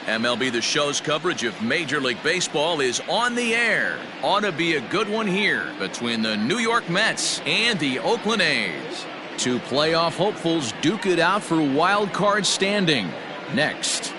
MLB The Show's coverage of Major League Baseball is on the air. Ought to be a good one here between the New York Mets and the Oakland A's. Two playoff hopefuls duke it out for wild card standing. Next.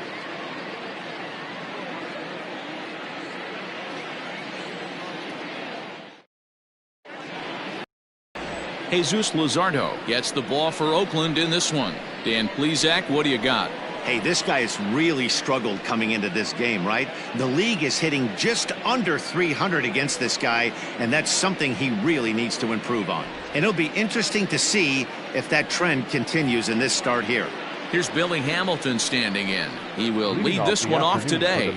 Jesus Luzardo gets the ball for Oakland in this one. Dan Plesac, what do you got? Hey, this guy has really struggled coming into this game, right? The league is hitting just under 300 against this guy, and that's something he really needs to improve on. And it'll be interesting to see if that trend continues in this start here. Here's Billy Hamilton standing in. He will lead this one off today.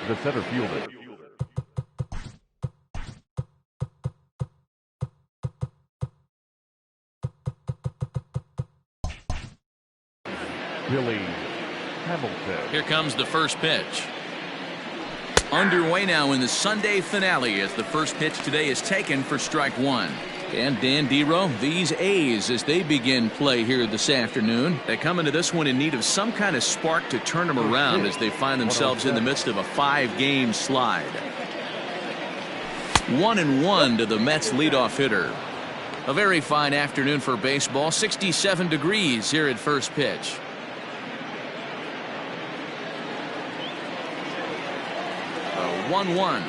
The center fielder. Billy Hamilton. Here comes the first pitch. Underway now in the Sunday finale as the first pitch today is taken for strike one. And Dan Dero, these A's, as they begin play here this afternoon, they come into this one in need of some kind of spark to turn them around as they find themselves in the midst of a 5-game slide. 1-1 to the Mets leadoff hitter. A very fine afternoon for baseball. 67 degrees here at first pitch. A 1-1.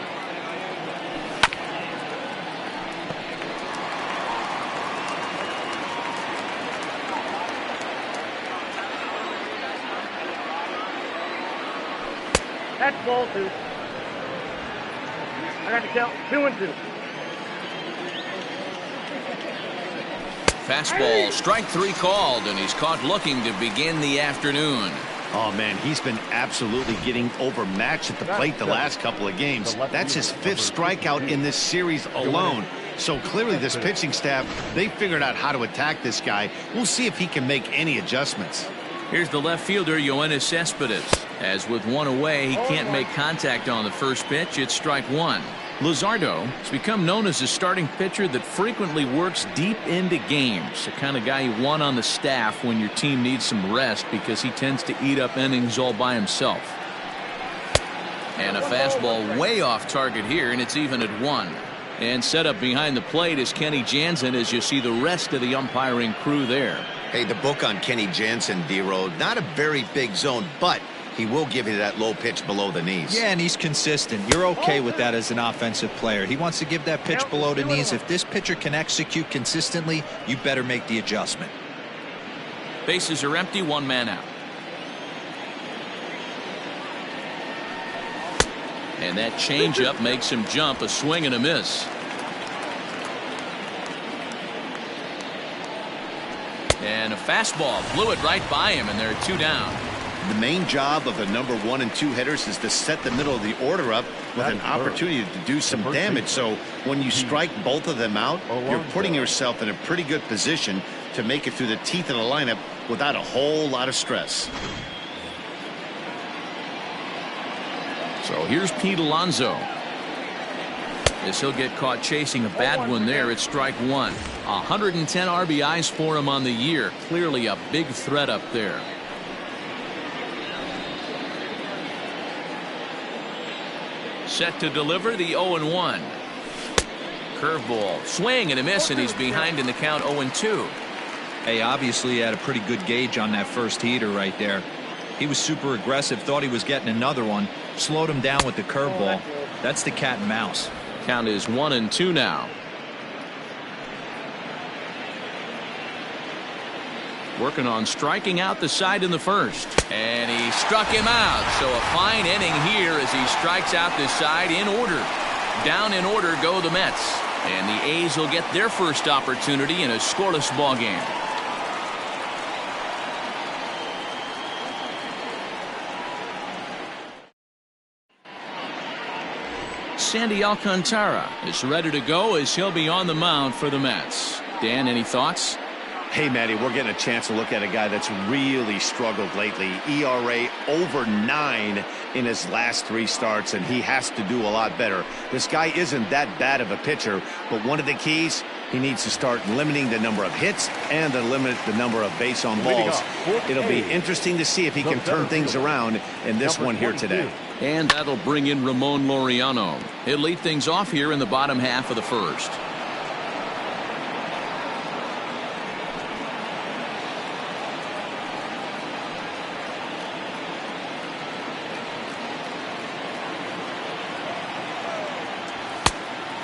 That's ball 2. I got to count 2-2. Fastball, strike 3 called, and he's caught looking to begin the afternoon. Oh, man, he's been absolutely getting overmatched at the plate the last couple of games. That's his 5th strikeout in this series alone. So clearly this pitching staff, they figured out how to attack this guy. We'll see if he can make any adjustments. Here's the left fielder, Yoenis Cespedes. As with one away, he can't make contact on the first pitch. It's strike 1. Luzardo has become known as a starting pitcher that frequently works deep into games. The kind of guy you want on the staff when your team needs some rest because he tends to eat up innings all by himself. And a fastball way off target here, and it's even at 1. And set up behind the plate is Kenny Jansen as you see the rest of the umpiring crew there. Hey, the book on Kenny Jansen, D-Road, not a very big zone, but he will give you that low pitch below the knees. Yeah, and he's consistent. You're okay with that as an offensive player. He wants to give that pitch below the knees. If this pitcher can execute consistently, you better make the adjustment. Bases are empty, 1 man out. And that changeup makes him jump, a swing and a miss. And a fastball blew it right by him, and there are 2 down. The main job of the number 1 and 2 hitters is to set the middle of the order up with an opportunity to do some damage. So when you strike both of them out, you're putting yourself in a pretty good position to make it through the teeth of the lineup without a whole lot of stress. So here's Pete Alonso. As he'll get caught chasing a bad one there at strike 1. 110 RBIs for him on the year. Clearly a big threat up there. Set to deliver the 0-1. Curveball, swing and a miss, and he's behind in the count 0-2. Hey, obviously he had a pretty good gauge on that first heater right there. He was super aggressive, thought he was getting another one, slowed him down with the curveball. That's the cat and mouse. Count is 1-2 now. Working on striking out the side in the first. And he struck him out. So a fine inning here as he strikes out this side in order. Down in order go the Mets. And the A's will get their first opportunity in a scoreless ball game. Sandy Alcantara is ready to go as he'll be on the mound for the Mets. Dan, any thoughts? Hey, Matty, we're getting a chance to look at a guy that's really struggled lately. ERA over 9 in his last 3 starts, and he has to do a lot better. This guy isn't that bad of a pitcher, but one of the keys, he needs to start limiting the number of hits and to limit the number of base on balls. It'll be interesting to see if he can turn things around in this one here today. And that'll bring in Ramon Laureano. He'll lead things off here in the bottom half of the first.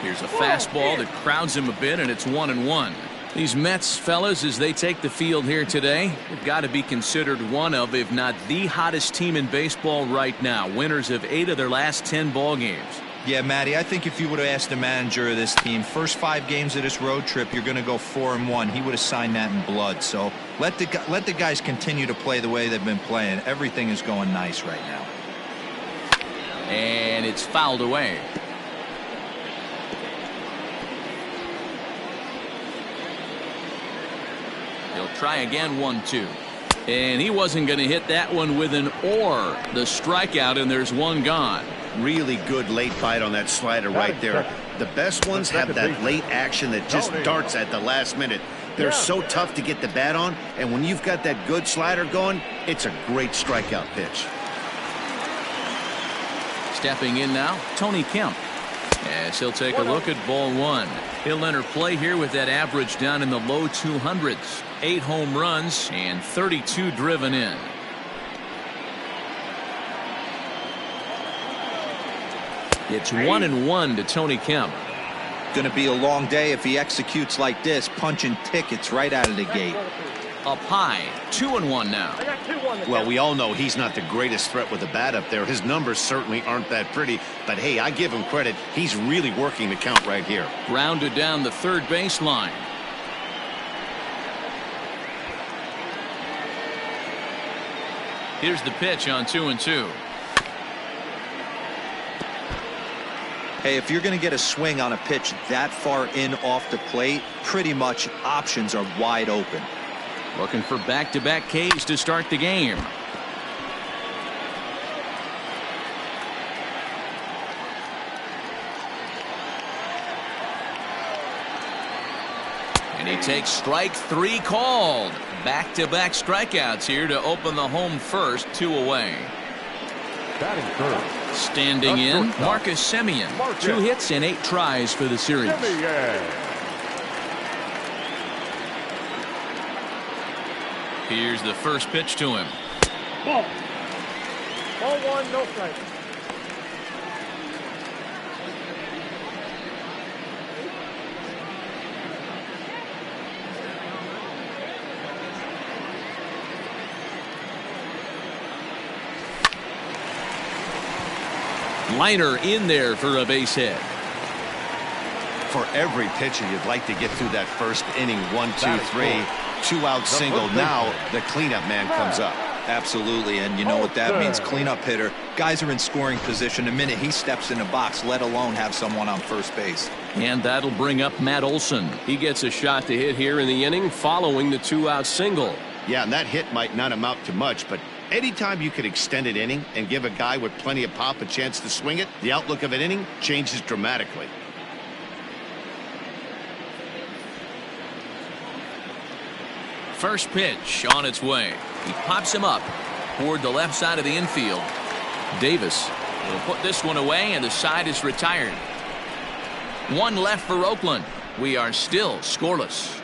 Here's a fastball that crowds him a bit, and it's 1-1. These Mets fellas, as they take the field here today, have got to be considered one of, if not the hottest team in baseball right now. Winners of 8 of their last 10 ball games. Yeah, Matty, I think if you would have asked the manager of this team, first 5 games of this road trip, you're going to go 4-1. He would have signed that in blood. So let the guys continue to play the way they've been playing. Everything is going nice right now. And it's fouled away. He'll try again, 1-2. And he wasn't going to hit that one with an or. The strikeout, and there's one gone. Really good late bite on that slider right there. The best ones have that late action that just darts at the last minute. They're so tough to get the bat on, and when you've got that good slider going, it's a great strikeout pitch. Stepping in now, Tony Kemp. As he'll take a look at ball 1. He'll enter play here with that average down in the low 200s. 8 home runs and 32 driven in. It's 1-1 to Tony Kemp. Going to be a long day if he executes like this, punching tickets right out of the gate. Up high, 2-1 now. Well, we all know he's not the greatest threat with the bat up there. His numbers certainly aren't that pretty, but hey, I give him credit. He's really working the count right here. Grounded down the third baseline. Here's the pitch on 2-2. Hey, if you're going to get a swing on a pitch that far in off the plate, pretty much options are wide open. Looking for back-to-back Ks to start the game. And he takes strike 3 called. Back-to-back strikeouts here to open the home first, 2 away. Batting first. Standing in, Marcus Semien. 2 hits and 8 tries for the series. Here's the first pitch to him. Ball 1, no strike. Liner in there for a base hit. For every pitcher, you'd like to get through that first inning. 1, 2, 3, 2-out single. Now the cleanup man comes up. Absolutely, and you know what that means. Cleanup hitter. Guys are in scoring position the minute he steps in the box, let alone have someone on first base. And that'll bring up Matt Olson. He gets a shot to hit here in the inning following the 2-out single. Yeah, and that hit might not amount to much, but anytime you can extend an inning and give a guy with plenty of pop a chance to swing it, the outlook of an inning changes dramatically. First pitch on its way. He pops him up toward the left side of the infield. Davis will put this one away, and the side is retired. 1 left for Oakland. We are still scoreless.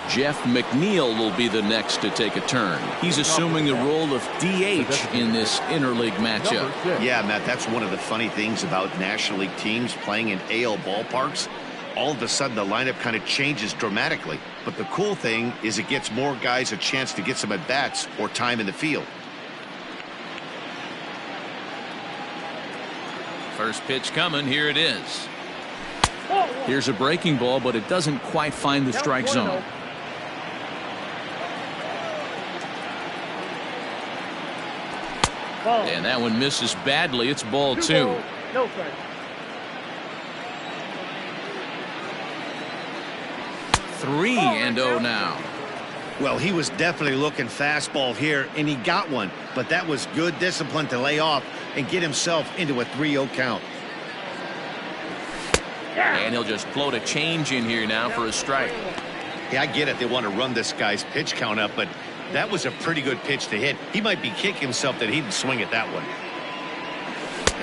Jeff McNeil will be the next to take a turn. He's assuming the role of DH in this interleague matchup. Yeah, Matt, that's one of the funny things about National League teams playing in AL ballparks. All of a sudden, the lineup kind of changes dramatically. But the cool thing is it gets more guys a chance to get some at-bats or time in the field. First pitch coming. Here it is. Here's a breaking ball, but it doesn't quite find the strike zone. And that one misses badly. It's ball 2. No strike. 3-0 now. Well, he was definitely looking fastball here, and he got one. But that was good discipline to lay off and get himself into a 3-0 count. And he'll just float a change in here now for a strike. Yeah, I get it. They want to run this guy's pitch count up, but that was a pretty good pitch to hit. He might be kicking himself that he didn't swing at that one.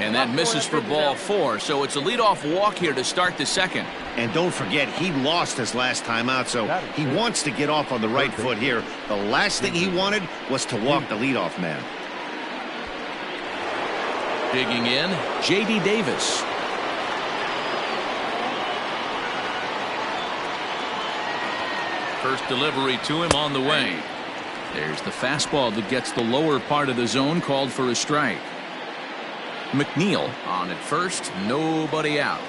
And that misses for ball 4. So it's a leadoff walk here to start the second. And don't forget, he lost his last time out, so he wants to get off on the right foot here. The last thing he wanted was to walk the leadoff man. Digging in, J.D. Davis. First delivery to him on the way. There's the fastball that gets the lower part of the zone, called for a strike. McNeil on at first, nobody out.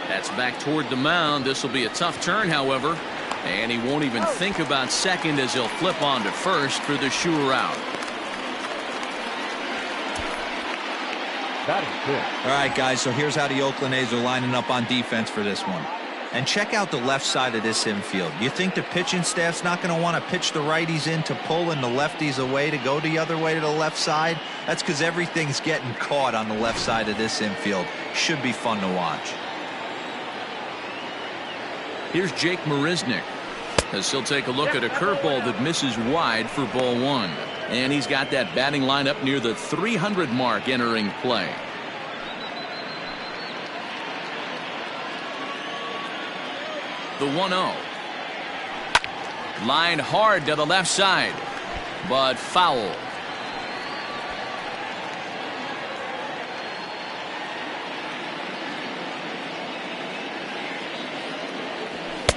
That's back toward the mound. This will be a tough turn, however, and he won't even think about second as he'll flip on to first for the sure out. All right, guys, so here's how the Oakland A's are lining up on defense for this one. And check out the left side of this infield. You think the pitching staff's not going to want to pitch the righties in to pull and the lefties away to go the other way to the left side? That's because everything's getting caught on the left side of this infield. Should be fun to watch. Here's Jake Mariznick as he'll take a look at a curveball that misses wide for ball 1. And he's got that batting line up near the 300 mark entering play. The 1-0. Line hard to the left side, but foul.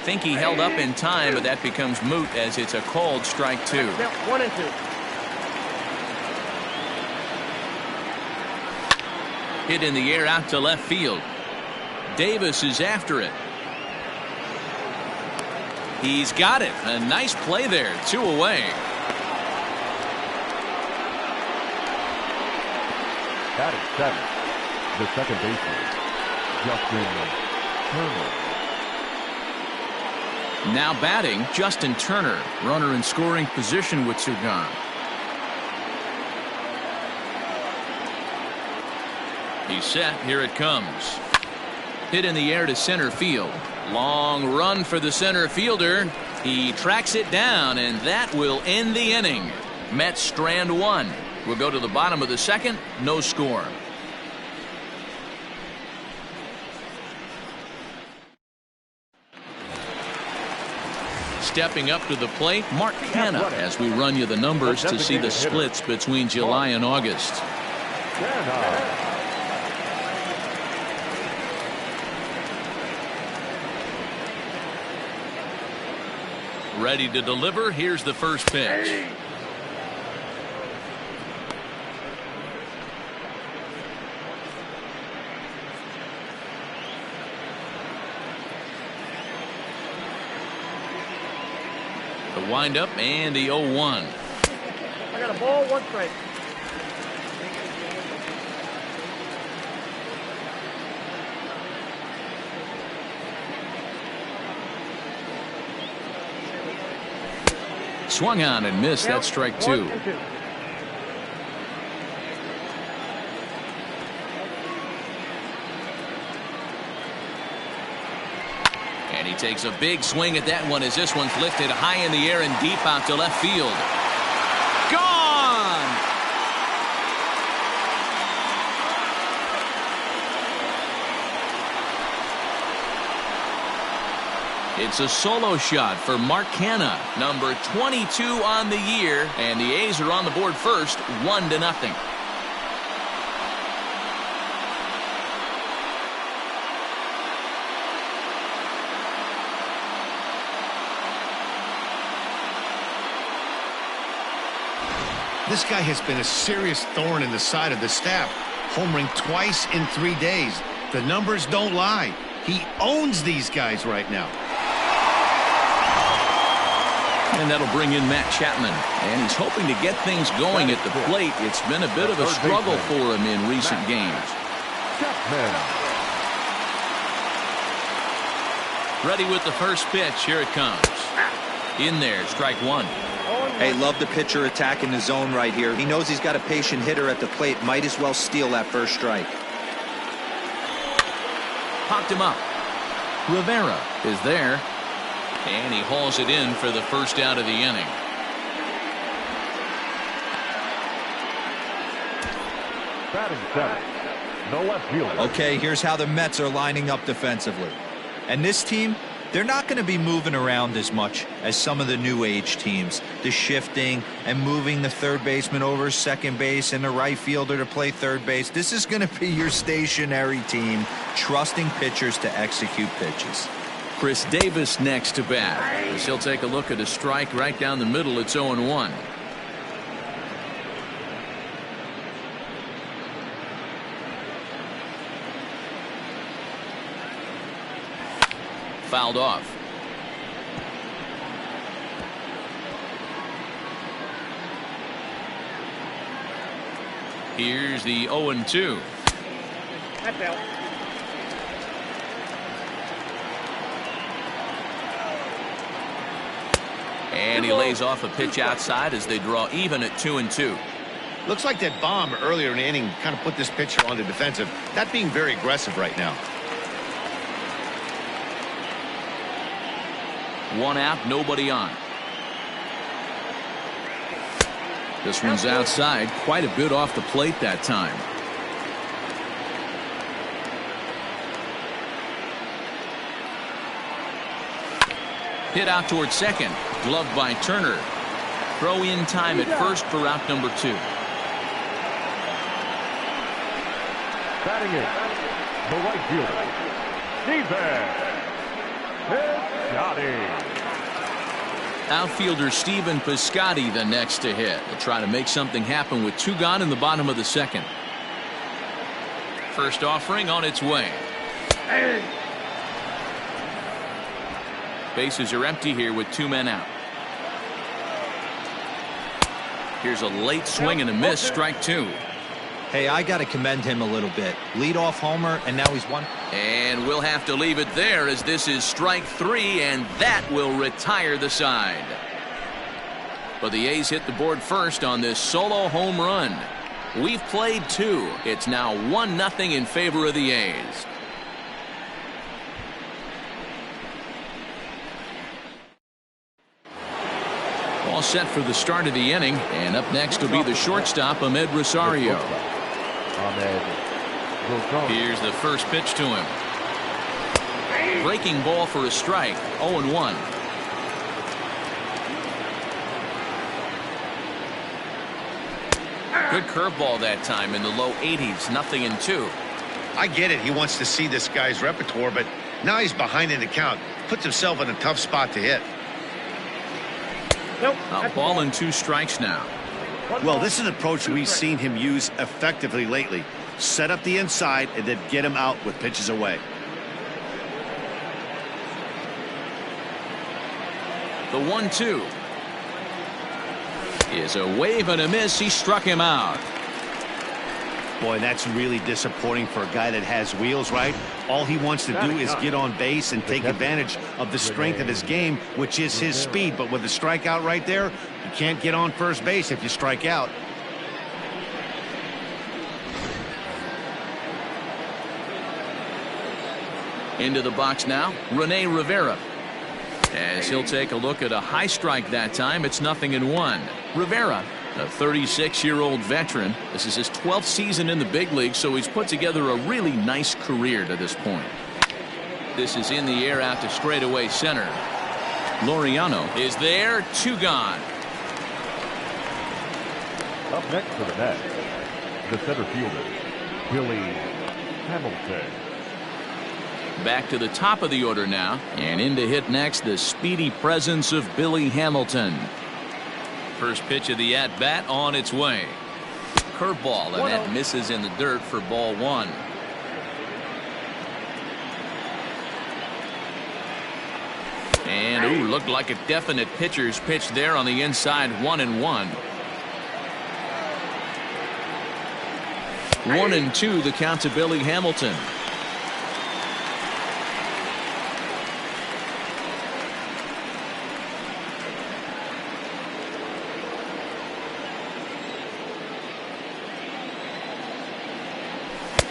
Think he held up in time, but that becomes moot as it's a called strike 2. 1-2. Hit in the air out to left field. Davis is after it. He's got it. A nice play there. 2 away. Batting 7, the second baseman, Justin Turner. Now batting, Justin Turner. Runner in scoring position with 2 gone. He's set. Here it comes. Hit in the air to center field. Long run for the center fielder. He tracks it down, and that will end the inning. Mets strand 1. We'll go to the bottom of the second. No score. Stepping up to the plate, Mark Hanna, as we run you the numbers to see the splits between July and August. Ready to deliver. Here's the first pitch. The windup and the 0-1. I got a ball, 1 strike. Swung on and missed. That's strike 2. And he takes a big swing at that one as this one's lifted high in the air and deep out to left field. Gone! It's a solo shot for Mark Hanna, number 22 on the year, and the A's are on the board first, 1-0. This guy has been a serious thorn in the side of the staff, homering twice in 3 days. The numbers don't lie. He owns these guys right now. And that'll bring in Matt Chapman. And he's hoping to get things going at the plate. It's been a bit of a struggle for him in recent games. Ready with the first pitch. Here it comes. In there, strike one. Hey, love the pitcher attacking the zone right here. He knows he's got a patient hitter at the plate. Might as well steal that first strike. Popped him up. Rivera is there. And he hauls it in for the first out of the inning. Batting seventh, no left fielder. Okay, here's how the Mets are lining up defensively. And this team, they're not going to be moving around as much as some of the new age teams. The shifting and moving the third baseman over second base and the right fielder to play third base. This is going to be your stationary team, trusting pitchers to execute pitches. Chris Davis next to bat. As he'll take a look at a strike right down the middle. It's 0-1. Fouled off. Here's the 0-2. That's out. And he lays off a pitch outside as they draw even at 2-2. Looks like that bomb earlier in the inning kind of put this pitcher on the defensive. Not being very aggressive right now. One out, nobody on. This one's outside, quite a bit off the plate that time. Hit out towards second. Gloved by Turner. Throw in time at first for out number 2. Batting in, the right fielder, Piscotty. Outfielder Stephen Piscotty the next to hit. They'll try to make something happen with 2 gone in the bottom of the second. First offering on its way. Bases are empty here with 2 men out. Here's a late swing and a miss. Strike 2. Hey, I got to commend him a little bit. Leadoff homer, and now he's one. And we'll have to leave it there as this is strike 3, and that will retire the side. But the A's hit the board first on this solo home run. We've played 2. It's now 1-0 in favor of the A's. All set for the start of the inning, and up next will be the shortstop, Ahmed Rosario. Here's the first pitch to him. Breaking ball for a strike. 0-1. Good curveball that time in the low 80s. 0-2. I get it. He wants to see this guy's repertoire, but now he's behind in the count. Puts himself in a tough spot to hit. Nope. A ball and 2 strikes now. Well, this is an approach we've seen him use effectively lately. Set up the inside and then get him out with pitches away. The 1-2 is a wave and a miss. He struck him out. Boy, that's really disappointing for a guy that has wheels, right? All he wants to do is get on base and take advantage of the strength of his game, which is his speed. But with the strikeout right there, you can't get on first base if you strike out. Into the box now, Rene Rivera. As he'll take a look at a high strike that time, it's 0-1. Rivera, a 36-year-old veteran. This is his 12th season in the big league, so he's put together a really nice career to this point. This is in the air out to straightaway center. Laureano is there, 2 gone. Up next for the Mets, the center fielder, Billy Hamilton. Back to the top of the order now, and in to hit next, the speedy presence of Billy Hamilton. First pitch of the at-bat on its way. Curveball, and that misses in the dirt for ball 1. And Ooh, looked like a definite pitcher's pitch there on the inside. 1-1. 1-2 the count to Billy Hamilton.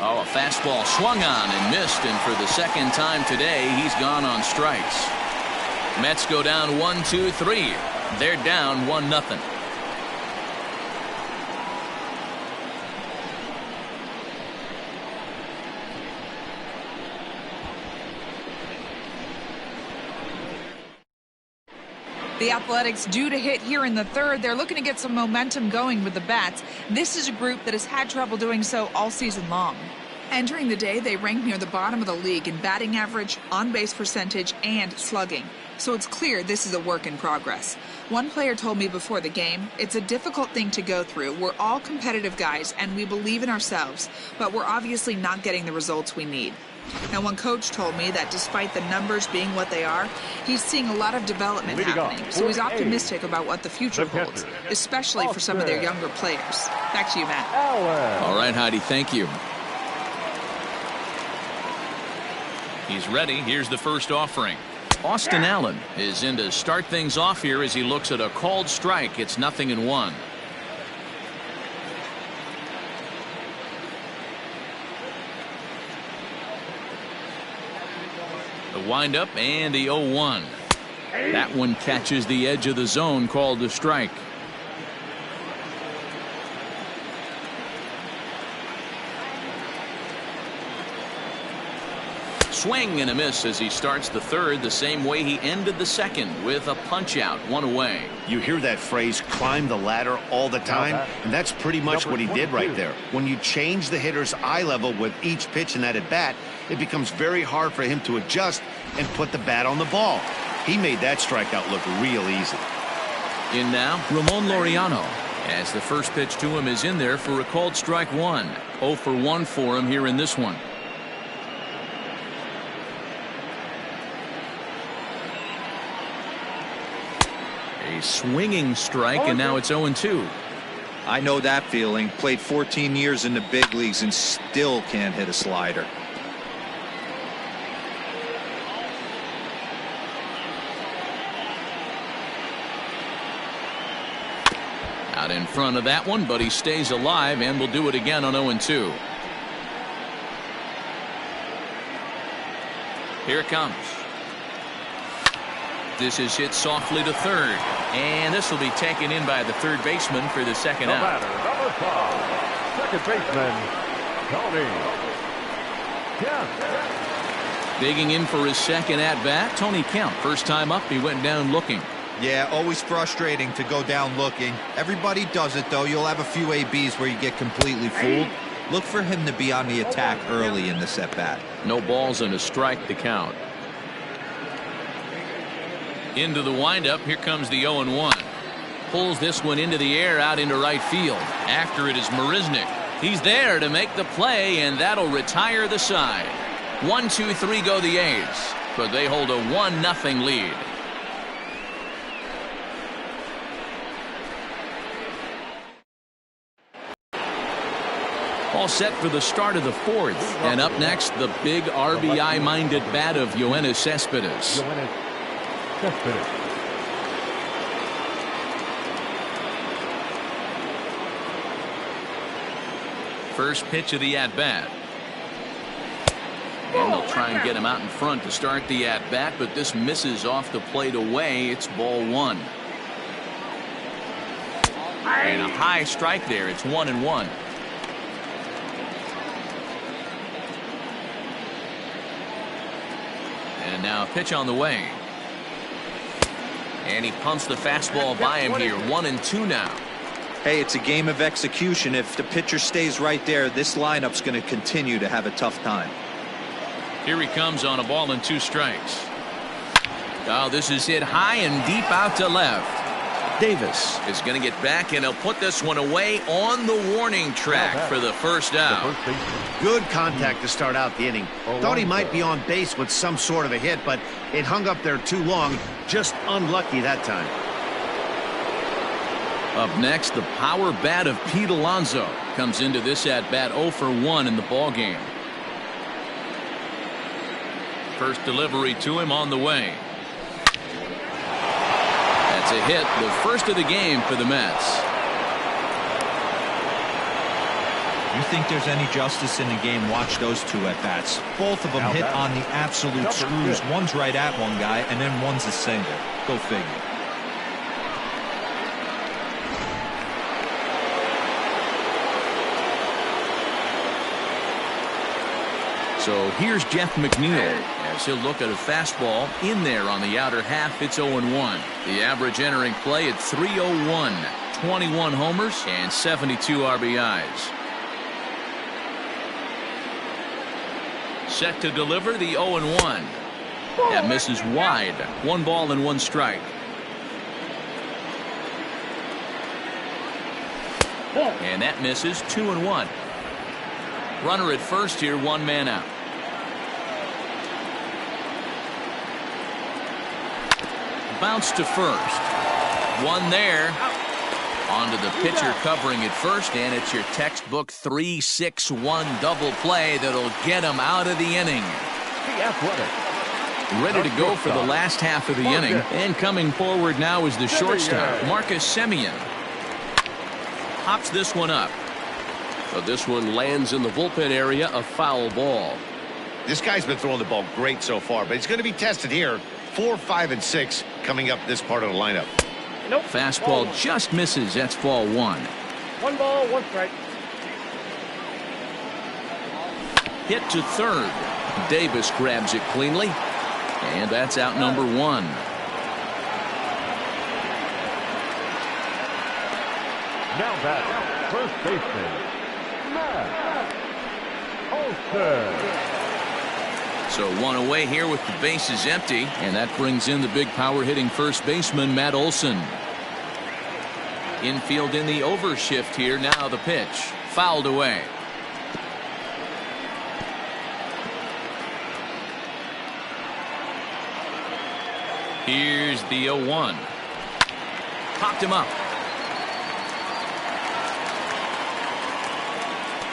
Oh, a fastball swung on and missed, and for the second time today he's gone on strikes. Mets go down 1-2-3. They're down 1-0. The Athletics due to hit here in the third. They're looking to get some momentum going with the bats. This is a group that has had trouble doing so all season long. Entering the day, they rank near the bottom of the league in batting average, on-base percentage, and slugging. So it's clear this is a work in progress. One player told me before the game, it's a difficult thing to go through. We're all competitive guys, and we believe in ourselves, but we're obviously not getting the results we need. Now, one coach told me that despite the numbers being what they are, he's seeing a lot of development happening. So he's optimistic about what the future holds, especially for some of their younger players. Back to you, Matt. All right, Heidi, thank you. He's ready. Here's the first offering. Austin Allen is in to start things off here as he looks at a called strike. It's 0-1. The windup and the 0-1. That one catches the edge of the zone, called a strike. Swing and a miss as he starts the third the same way he ended the second, with a punch out, one away. You hear that phrase, climb the ladder, all the time, and that's pretty much what he did right there. When you change the hitter's eye level with each pitch in that at bat, it becomes very hard for him to adjust and put the bat on the ball. He made that strikeout look real easy. In now, Ramon Laureano, as the first pitch to him is in there for a called strike one. 0 for 1 for him here in this one. A swinging strike, and now it's 0-2. I know that feeling. Played 14 years in the big leagues and still can't hit a slider. Out in front of that one, but he stays alive and will do it again on 0-2. Here it comes. This is hit softly to third, and this will be taken in by the third baseman for the second out. Number 5, second baseman, Tony Kemp. Digging in for his second at bat, Tony Kemp. First time up, he went down looking. Yeah, always frustrating to go down looking. Everybody does it, though. You'll have a few ABs where you get completely fooled. Look for him to be on the attack early in the at bat. No balls and a strike to count. Into the windup. Here comes the 0-1. Pulls this one into the air out into right field. After it is Mariznick. He's there to make the play, and that'll retire the side. 1-2-3 go the A's, but they hold a 1-0 lead. All set for the start of the fourth, and up next, the big RBI-minded bat of Yoenis Cespedes. First pitch of the at-bat. And they'll try and get him out in front to start the at-bat, but this misses off the plate away. It's ball one. And a high strike there. It's 1-1. And now a pitch on the way. And he pumps the fastball by him here. 1-2 now. Hey, it's a game of execution. If the pitcher stays right there, this lineup's going to continue to have a tough time. Here he comes on a ball and 2 strikes. Oh, this is hit high and deep out to left. Davis is going to get back, and he'll put this one away on the warning track for the first out. Good contact to start out the inning. Thought he might be on base with some sort of a hit, but it hung up there too long. Just unlucky that time. Up next, the power bat of Pete Alonso comes into this at-bat 0 for 1 in the ballgame. First delivery to him on the way. That's a hit, the first of the game for the Mets. You think there's any justice in the game? Watch those two at-bats. Both of them hit on the absolute screws. One's right at one guy, and then one's a single. Go figure. So here's Jeff McNeil as he'll look at a fastball in there on the outer half. It's 0-1. The average entering play at .301, 21 homers and 72 RBIs. Set to deliver the 0-1. That misses wide. 1 ball and 1 strike. And that misses 2-1. Runner at first here, 1 man out. Bounce to first. 1 there. Onto the pitcher covering at first, and it's your textbook 3-6-1 double play that'll get him out of the inning. The Athletic. Ready to go for the last half of the inning, and coming forward now is the shortstop, Marcus Semien. Hops this one up. But this one lands in the bullpen area, a foul ball. This guy's been throwing the ball great so far, but he's going to be tested here. 4, 5, and 6 coming up this part of the lineup. Nope. Fastball just misses. That's ball 1. 1 ball, 1 strike. Hit to third. Davis grabs it cleanly, and that's out number 1. Now back, first baseman, Olson. So 1 away here with the bases empty, and that brings in the big power hitting first baseman Matt Olson. Infield in the overshift here. Now the pitch fouled away. Here's the 0-1. Popped him up.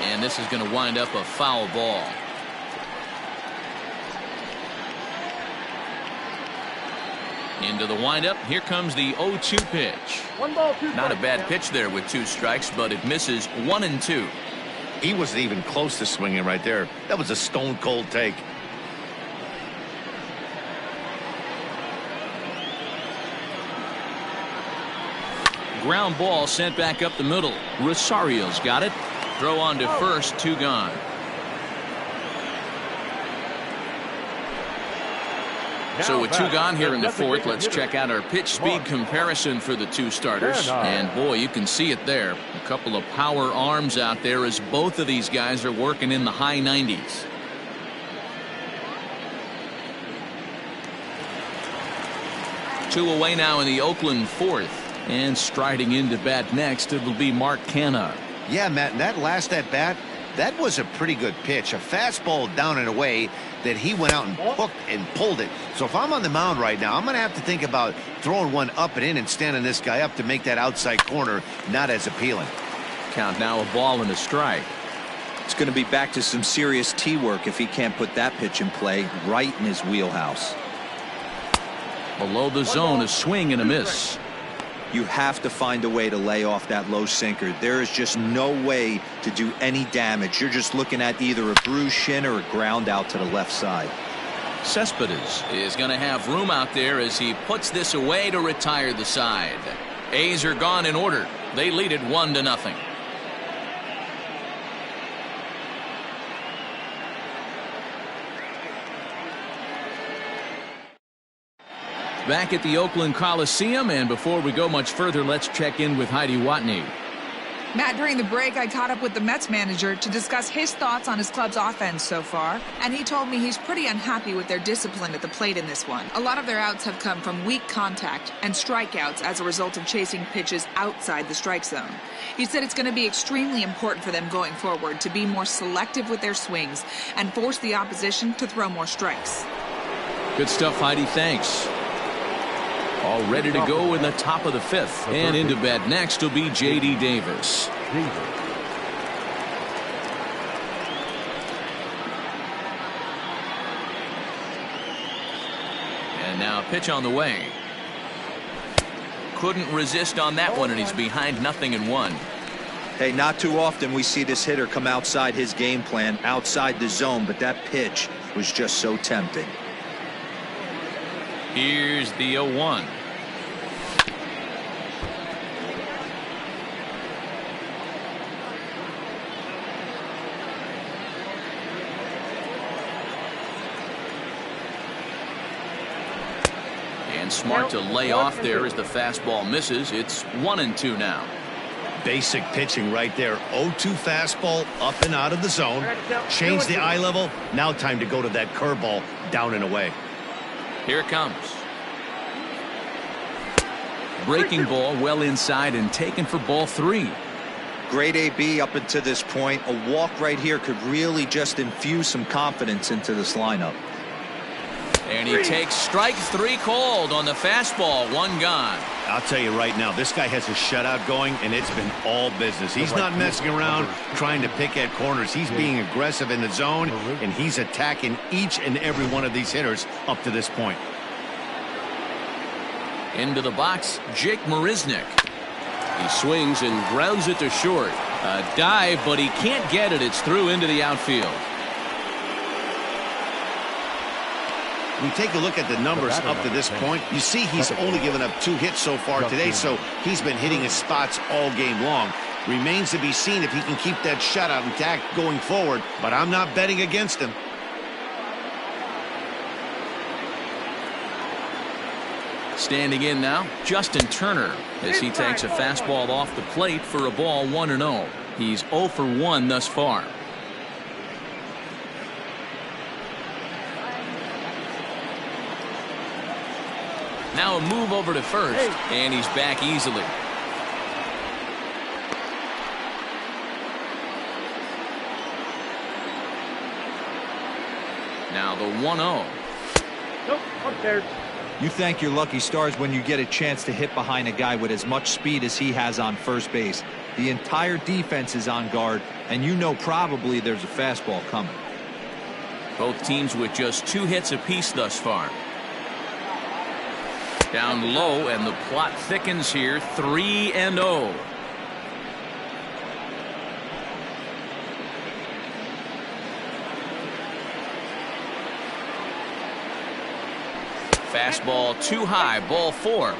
And this is going to wind up a foul ball. Into the windup. Here comes the 0-2 pitch. 1 ball, 2 strikes. Not a bad pitch there with 2 strikes, but it misses 1 and 2. He wasn't even close to swinging right there. That was a stone cold take. Ground ball sent back up the middle. Rosario's got it. Throw on to first, 2 gone. So with 2 gone here in the 4th, let's check out our pitch speed comparison for the 2 starters. And boy, you can see it there. A couple of power arms out there as both of these guys are working in the high 90s. Two away now in the Oakland 4th. And striding into bat next, it'll be Mark Canha. Yeah, Matt, and that last at-bat, that was a pretty good pitch. A fastball down and away that he went out and hooked and pulled it. So if I'm on the mound right now, I'm going to have to think about throwing one up and in and standing this guy up to make that outside corner not as appealing. Count now, a ball and a strike. It's going to be back to some serious tee work if he can't put that pitch in play right in his wheelhouse. Below the zone, a swing and a miss. You have to find a way to lay off that low sinker. There is just no way to do any damage. You're just looking at either a bruised shin or a ground out to the left side. Cespedes is going to have room out there as he puts this away to retire the side. A's are gone in order. They lead it 1-0. Back at the Oakland Coliseum, and before we go much further, let's check in with Heidi Watney. Matt, during the break, I caught up with the Mets manager to discuss his thoughts on his club's offense so far, and he told me he's pretty unhappy with their discipline at the plate in this one. A lot of their outs have come from weak contact and strikeouts as a result of chasing pitches outside the strike zone. He said it's going to be extremely important for them going forward to be more selective with their swings and force the opposition to throw more strikes. Good stuff, Heidi. Thanks. All ready to go in the top of the fifth. And into bat next will be J.D. Davis. And now pitch on the way. Couldn't resist on that one, and he's behind 0-1. Hey, not too often we see this hitter come outside his game plan, outside the zone, but that pitch was just so tempting. Here's the 0-1. And smart to lay off there as the fastball misses. It's 1-2 now. Basic pitching right there. 0-2 fastball up and out of the zone. Change the eye level. Now time to go to that curveball down and away. Here it comes. Breaking ball well inside and taken for ball 3. Great AB up until this point. A walk right here could really just infuse some confidence into this lineup. And he takes strike 3 called on the fastball. 1 gone. I'll tell you right now, this guy has a shutout going, and it's been all business. He's not messing around trying to pick at corners. He's being aggressive in the zone, and he's attacking each and every one of these hitters up to this point. Into the box, Jake Mariznick. He swings and grounds it to short. A dive, but he can't get it. It's through into the outfield. We take a look at the numbers up to this point. You see he's only given up 2 hits so far today, so he's been hitting his spots all game long. Remains to be seen if he can keep that shutout intact going forward, but I'm not betting against him. Standing in now, Justin Turner, as he takes a fastball off the plate for a ball 1-0. He's 0 for 1 thus far. Now a move over to first, and he's back easily. Now the 1-0. Nope, upstairs. You thank your lucky stars when you get a chance to hit behind a guy with as much speed as he has on first base. The entire defense is on guard, and you know probably there's a fastball coming. Both teams with just 2 hits apiece thus far. Down low, and the plot thickens here. 3-0. Fastball too high, ball 4.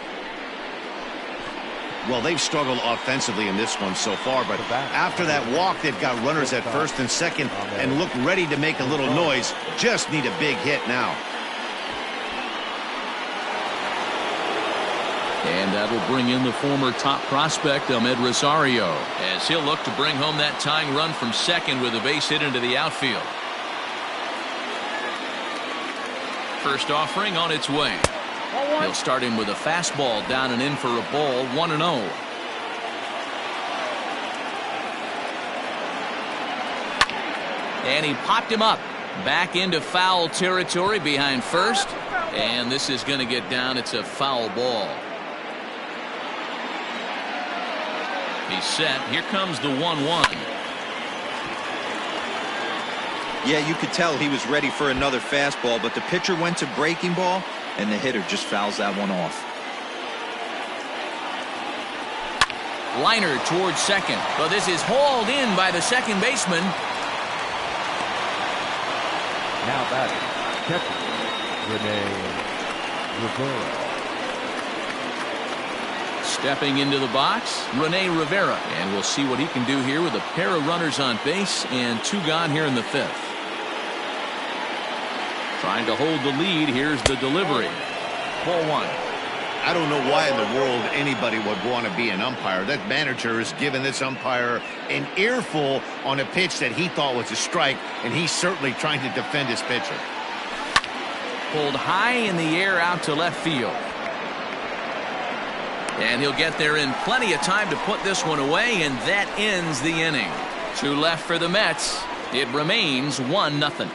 Well, they've struggled offensively in this one so far, but after that walk, they've got runners at first and second and look ready to make a little noise. Just need a big hit now. And that'll bring in the former top prospect, Ahmed Rosario, as he'll look to bring home that tying run from second with a base hit into the outfield. First offering on its way. He'll start him with a fastball down and in for a ball. 1-0. And he popped him up back into foul territory behind first, and this is going to get down. It's a foul ball. He's set. Here comes the 1-1. Yeah, you could tell he was ready for another fastball, but the pitcher went to breaking ball, and the hitter just fouls that one off. Liner towards second, but this is hauled in by the second baseman. Now batting, catcher, Rene Rivera. Stepping into the box, Rene Rivera. And we'll see what he can do here with a pair of runners on base and 2 gone here in the 5th. Trying to hold the lead. Here's the delivery. Ball 1. I don't know why in the world anybody would want to be an umpire. That manager is giving this umpire an earful on a pitch that he thought was a strike, and he's certainly trying to defend his pitcher. Pulled high in the air out to left field. And he'll get there in plenty of time to put this one away, and that ends the inning. 2 left for the Mets. It remains 1-0.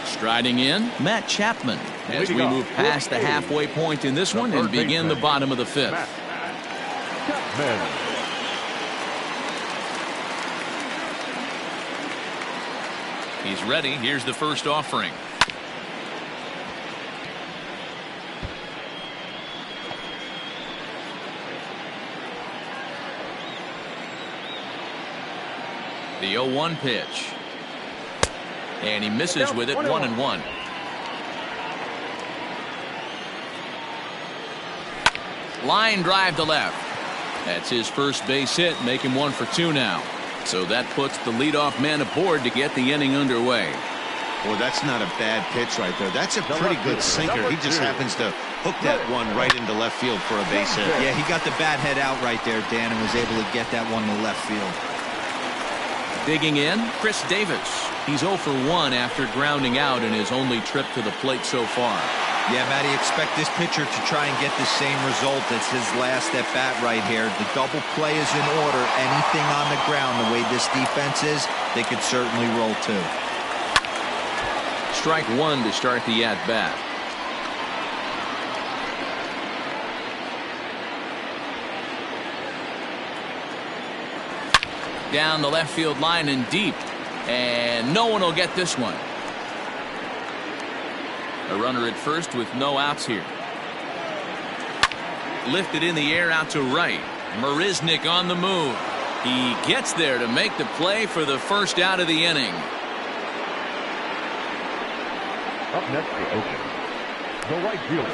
Striding in, Matt Chapman, as we move past the halfway point in this one and begin the bottom of the 5th. Chapman. He's ready. Here's the first offering. The 0-1 pitch. And he misses with it, 1-1. Line drive to left. That's his first base hit, make him 1 for 2 now. So that puts the leadoff man aboard to get the inning underway. Well, that's not a bad pitch right there. That's a pretty good sinker. He just happens to hook that one right into left field for a base hit. Yeah, he got the bat head out right there, Dan, and was able to get that one to left field. Digging in, Chris Davis. He's 0 for 1 after grounding out in his only trip to the plate so far. Yeah, Matty, expect this pitcher to try and get the same result as his last at bat right here. The double play is in order. Anything on the ground, the way this defense is, they could certainly roll 2. Strike 1 to start the at bat. Down the left field line and deep, and no one will get this one. A runner at first with no outs here. Lifted in the air out to right. Mariznick on the move. He gets there to make the play for the first out of the inning. Up next for Oakland, the right fielder,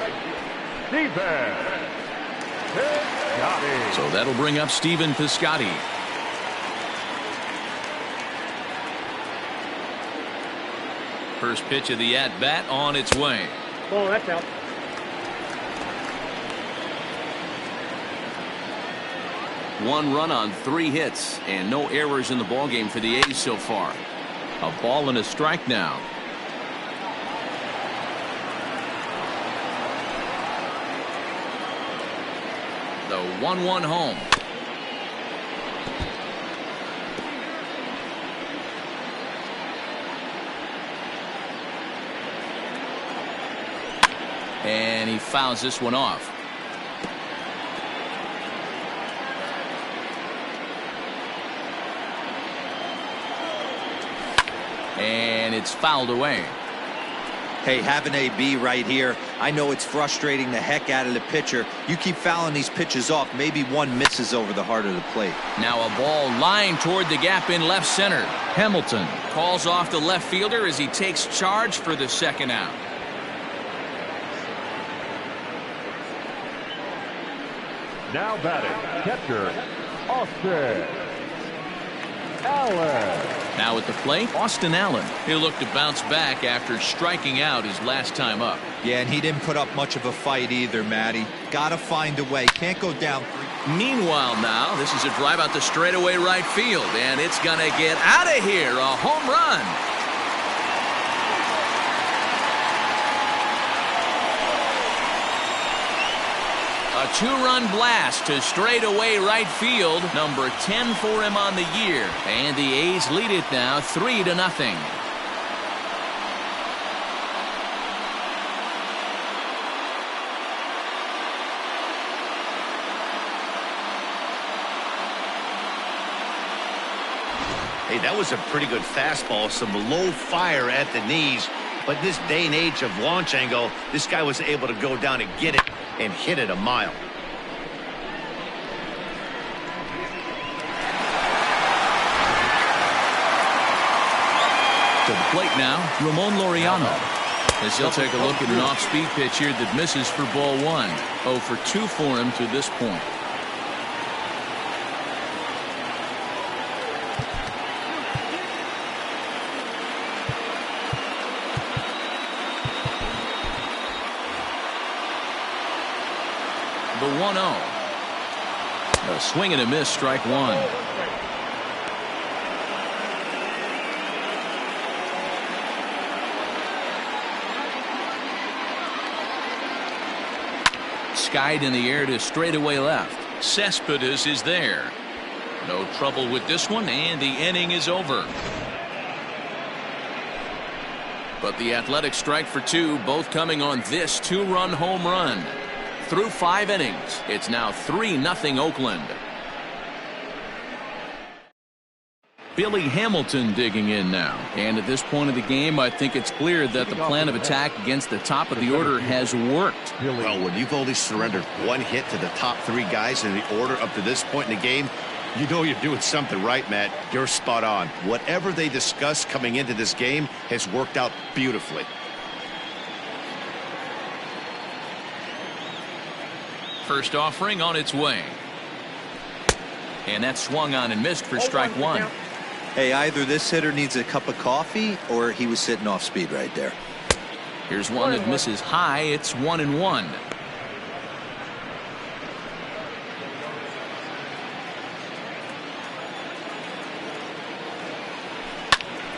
Stephen Piscotty. So that'll bring up Stephen Piscotty. First pitch of the at-bat on its way. Oh, that's out. One run on 3 hits and no errors in the ballgame for the A's so far. A ball and a strike now. The 1-1 home. And he fouls this one off. And it's fouled away. Hey, have an AB right here. I know it's frustrating the heck out of the pitcher. You keep fouling these pitches off, maybe one misses over the heart of the plate. Now a ball lined toward the gap in left center. Hamilton calls off the left fielder as he takes charge for the second out. Now batting, catcher, Austin Allen. Now at the plate, Austin Allen. He'll look to bounce back after striking out his last time up. Yeah, and he didn't put up much of a fight either, Matty. Gotta find a way. Can't go down 3. Meanwhile now, this is a drive out to straightaway right field, and it's gonna get out of here. A home run. A 2-run blast to straightaway right field. Number 10 for him on the year. And the A's lead it now 3-0. Hey, that was a pretty good fastball. Some low fire at the knees. But this day and age of launch angle, this guy was able to go down and get it and hit it a mile. To the plate now, Ramon Laureano. As he'll take a look at an off-speed pitch here that misses for ball 1. 0 for 2 for him to this point. 1-0. A swing and a miss, strike one. Skied in the air to straightaway left. Cespedes is there. No trouble with this one, and the inning is over. But the Athletics strike for two, both coming on this two-run home run. Through 5 innings, it's now 3-0 Oakland. Billy Hamilton digging in now. And at this point of the game, I think it's clear that the plan of attack against the top of the order has worked. Well, when you've only surrendered 1 hit to the top 3 guys in the order up to this point in the game, you know you're doing something right, Matt. You're spot on. Whatever they discussed coming into this game has worked out beautifully. First offering on its way. And that swung on and missed for strike one. Hey, either this hitter needs a cup of coffee or he was sitting off speed right there. Here's one that misses high. It's 1-1.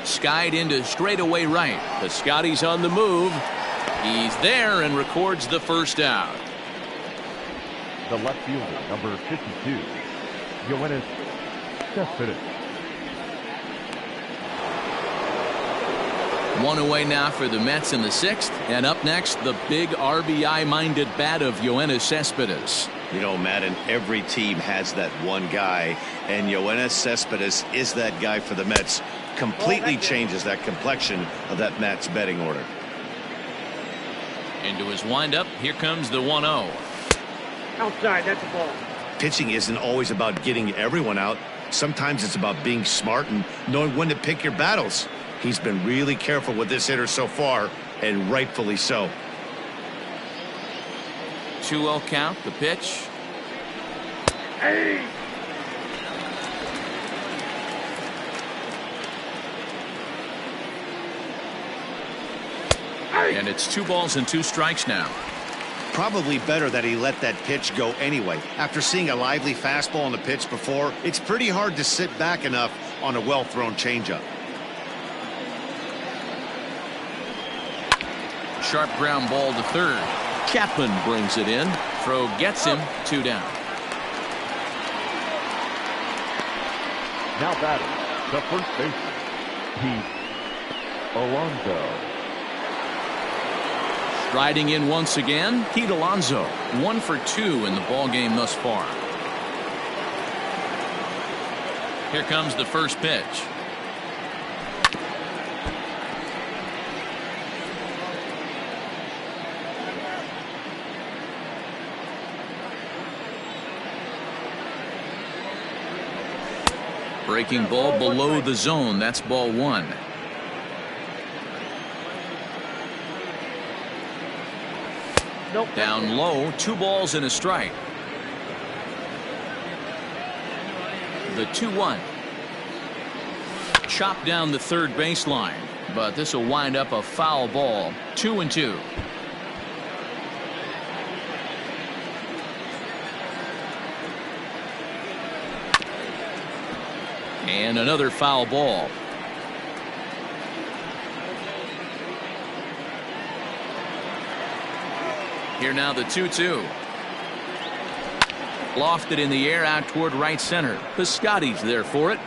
Skied into straightaway right. Piscotty's on the move. He's there and records the first out. The left fielder, number 52, Yoenis Cespedes. 1 away now for the Mets in the 6th. And up next, the big RBI-minded bat of Yoenis Cespedes. You know, Matt, and every team has that one guy, and Yoenis Cespedes is that guy for the Mets. Completely changes that complexion of that Mets betting order. Into his windup, here comes the 1-0. Outside, that's a ball. Pitching isn't always about getting everyone out. Sometimes it's about being smart and knowing when to pick your battles. He's been really careful with this hitter so far, and rightfully so. 2-0 count, the pitch. Hey! And it's 2 balls and 2 strikes now. Probably better that he let that pitch go anyway. After seeing a lively fastball on the pitch before, it's pretty hard to sit back enough on a well-thrown changeup. Sharp ground ball to third. Chapman brings it in. Throw gets him. 2 down. Now batting, the first baseman, Pete Alonso. Striding in once again, Pete Alonso. 1 for 2 in the ball game thus far. Here comes the first pitch. Breaking ball below the zone. That's ball 1. Nope. Down low, 2 balls and a strike. The 2-1. Chopped down the third baseline, but this will wind up a foul ball. 2-2. And another foul ball. Here now the 2-2. Lofted in the air out toward right center. Piscotty's there for it.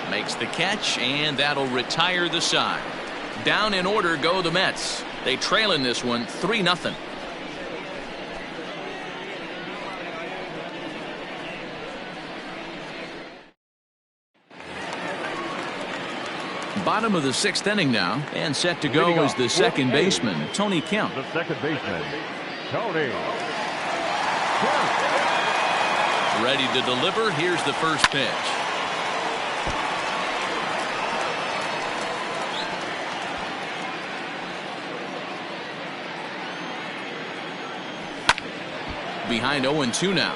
Makes the catch, and that'll retire the side. Down in order go the Mets. They trail in this one 3-0. Bottom of the 6th inning now, and set to go is the second baseman, Tony Kemp. The second baseman, Tony Kemp. Ready to deliver. Here's the first pitch. Behind 0-2 now.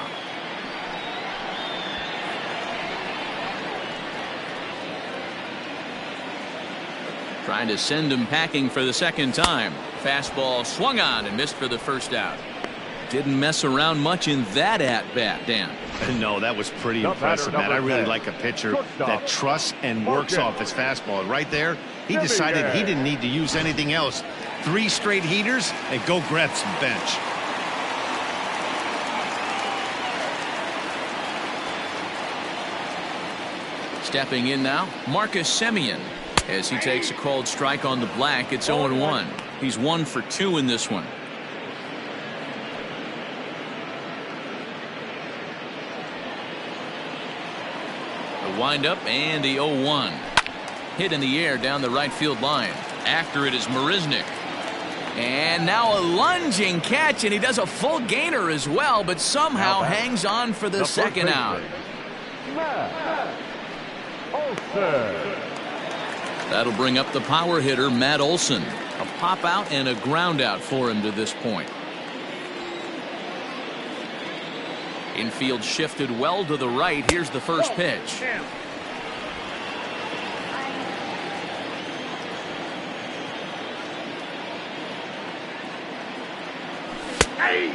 Trying to send him packing for the second time. Fastball swung on and missed for the first out. Didn't mess around much in that at-bat, Dan. No, that was pretty impressive, man. I really like a pitcher that trusts and works off his fastball. And right there, he decided he didn't need to use anything else. 3 straight heaters and go grab some bench. Stepping in now, Marcus Semien. As he takes a called strike on the black, it's 0-1. He's 1 for 2 in this one. The windup and the 0-1. Hit in the air down the right field line. After it is Mariznick. And now a lunging catch, and he does a full gainer as well, but somehow hangs on for the second out. Olson. That'll bring up the power hitter, Matt Olson. A pop out and a ground out for him to this point. Infield shifted well to the right. Here's the first pitch.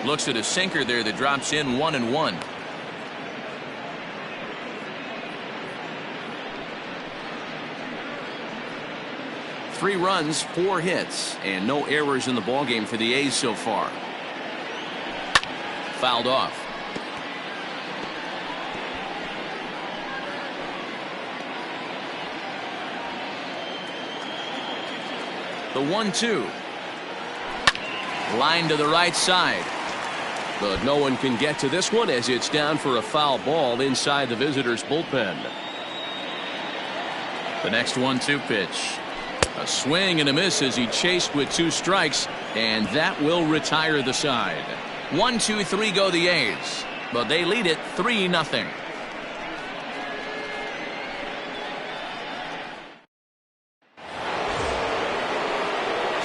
Looks at a sinker there that drops in 1-1. Three runs, 4 hits, and no errors in the ballgame for the A's so far. Fouled off. The 1-2. Line to the right side. But no one can get to this one as it's down for a foul ball inside the visitors' bullpen. The next 1-2 pitch. A swing and a miss as he chased with 2 strikes, and that will retire the side. 1-2-3 go the A's, but they lead it 3-0.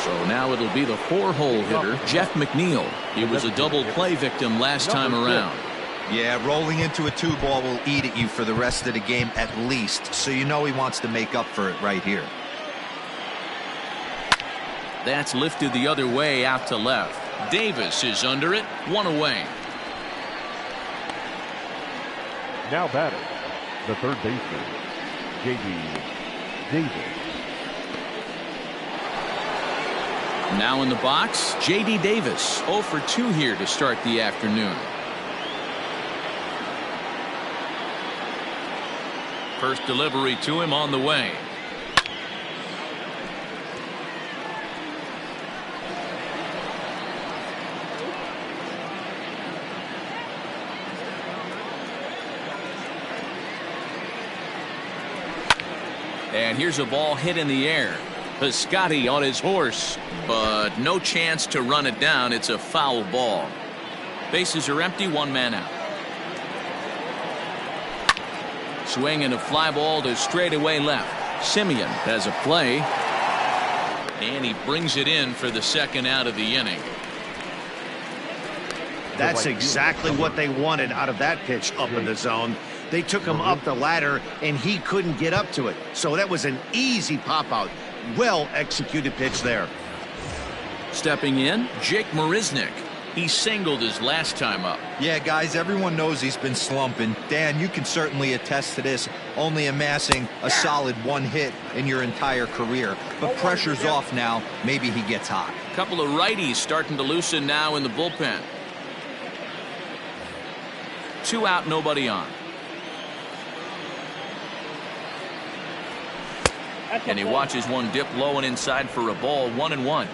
So now it'll be the 4-hole hitter, Jeff McNeil. He was a double play victim last time around. Yeah, rolling into a 2-ball will eat at you for the rest of the game at least, so you know he wants to make up for it right here. That's lifted the other way out to left. Davis is under it, 1 away. Now batting, the third baseman, J.D. Davis. Now in the box, J.D. Davis, 0 for 2 here to start the afternoon. First delivery to him on the way. And here's a ball hit in the air. Piscotty on his horse, but no chance to run it down. It's a foul ball. Bases are empty, 1 man out. Swing and a fly ball to straightaway left. Semien has a play, and he brings it in for the second out of the inning. That's exactly what they wanted out of that pitch up in the zone. They took him up the ladder, and he couldn't get up to it. So that was an easy pop-out. Well-executed pitch there. Stepping in, Jake Mariznick. He singled his last time up. Yeah, guys, everyone knows he's been slumping. Dan, you can certainly attest to this, only amassing a solid 1 hit in your entire career. But pressure's off now. Maybe he gets hot. Couple of righties starting to loosen now in the bullpen. 2 out, nobody on. And he watches one dip low and inside for a ball, 1-1.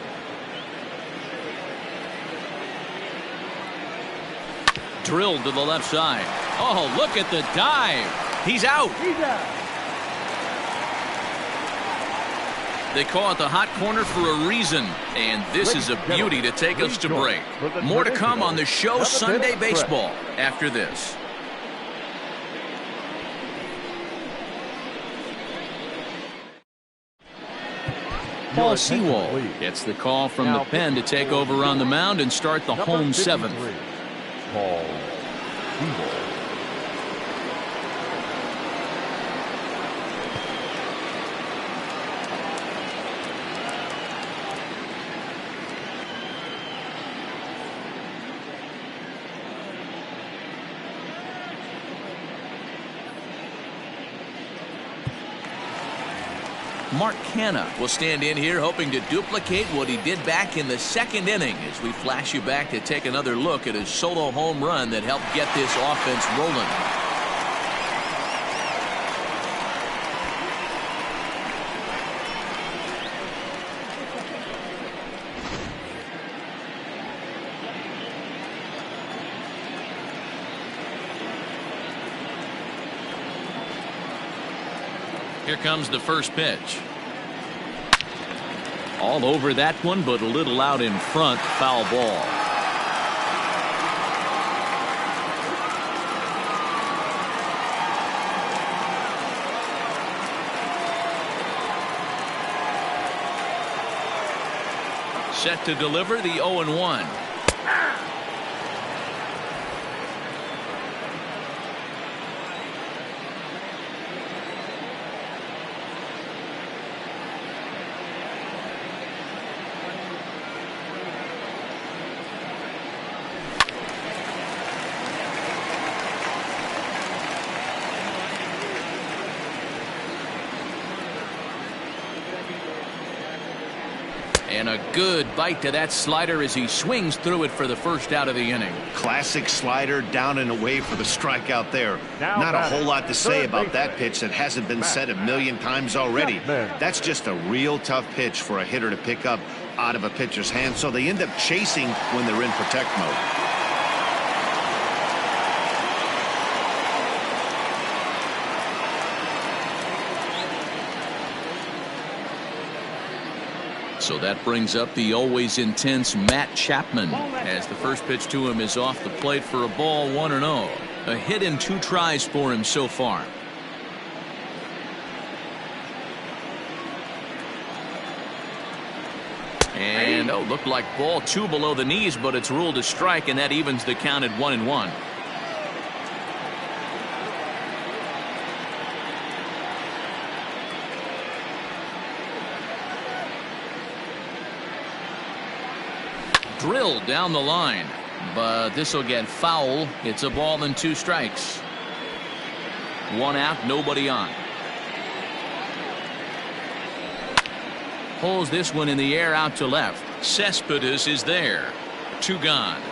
Drilled to the left side. Oh, look at the dive. He's out. They call it the hot corner for a reason, and this is a beauty to take us to break. More to come on the show Sunday Baseball after this. Paul Sewell gets the call from the pen to take over on the mound and start the home 7th. Paul Sewell. Mark Canha will stand in here hoping to duplicate what he did back in the second inning as we flash you back to take another look at his solo home run that helped get this offense rolling. Here comes the first pitch. All over that one, but a little out in front. Foul ball. Set to deliver the 0-1. And a good bite to that slider as he swings through it for the first out of the inning. Classic slider, down and away for the strikeout there. Now Not a batting, whole lot to say third about baseman, that pitch that hasn't been said a million times already. Chapman. That's just a real tough pitch for a hitter to pick up out of a pitcher's hand, so they end up chasing when they're in protect mode. So that brings up the always intense Matt Chapman as the first pitch to him is off the plate for a ball, 1-0. A hit in 2 tries for him so far. And looked like ball 2 below the knees, but it's ruled a strike, and that evens the count at 1-1. Drilled down the line, but this will get foul. It's a ball and 2 strikes. 1 out, nobody on. Pulls this one in the air out to left. Cespedes is there. 2 gone.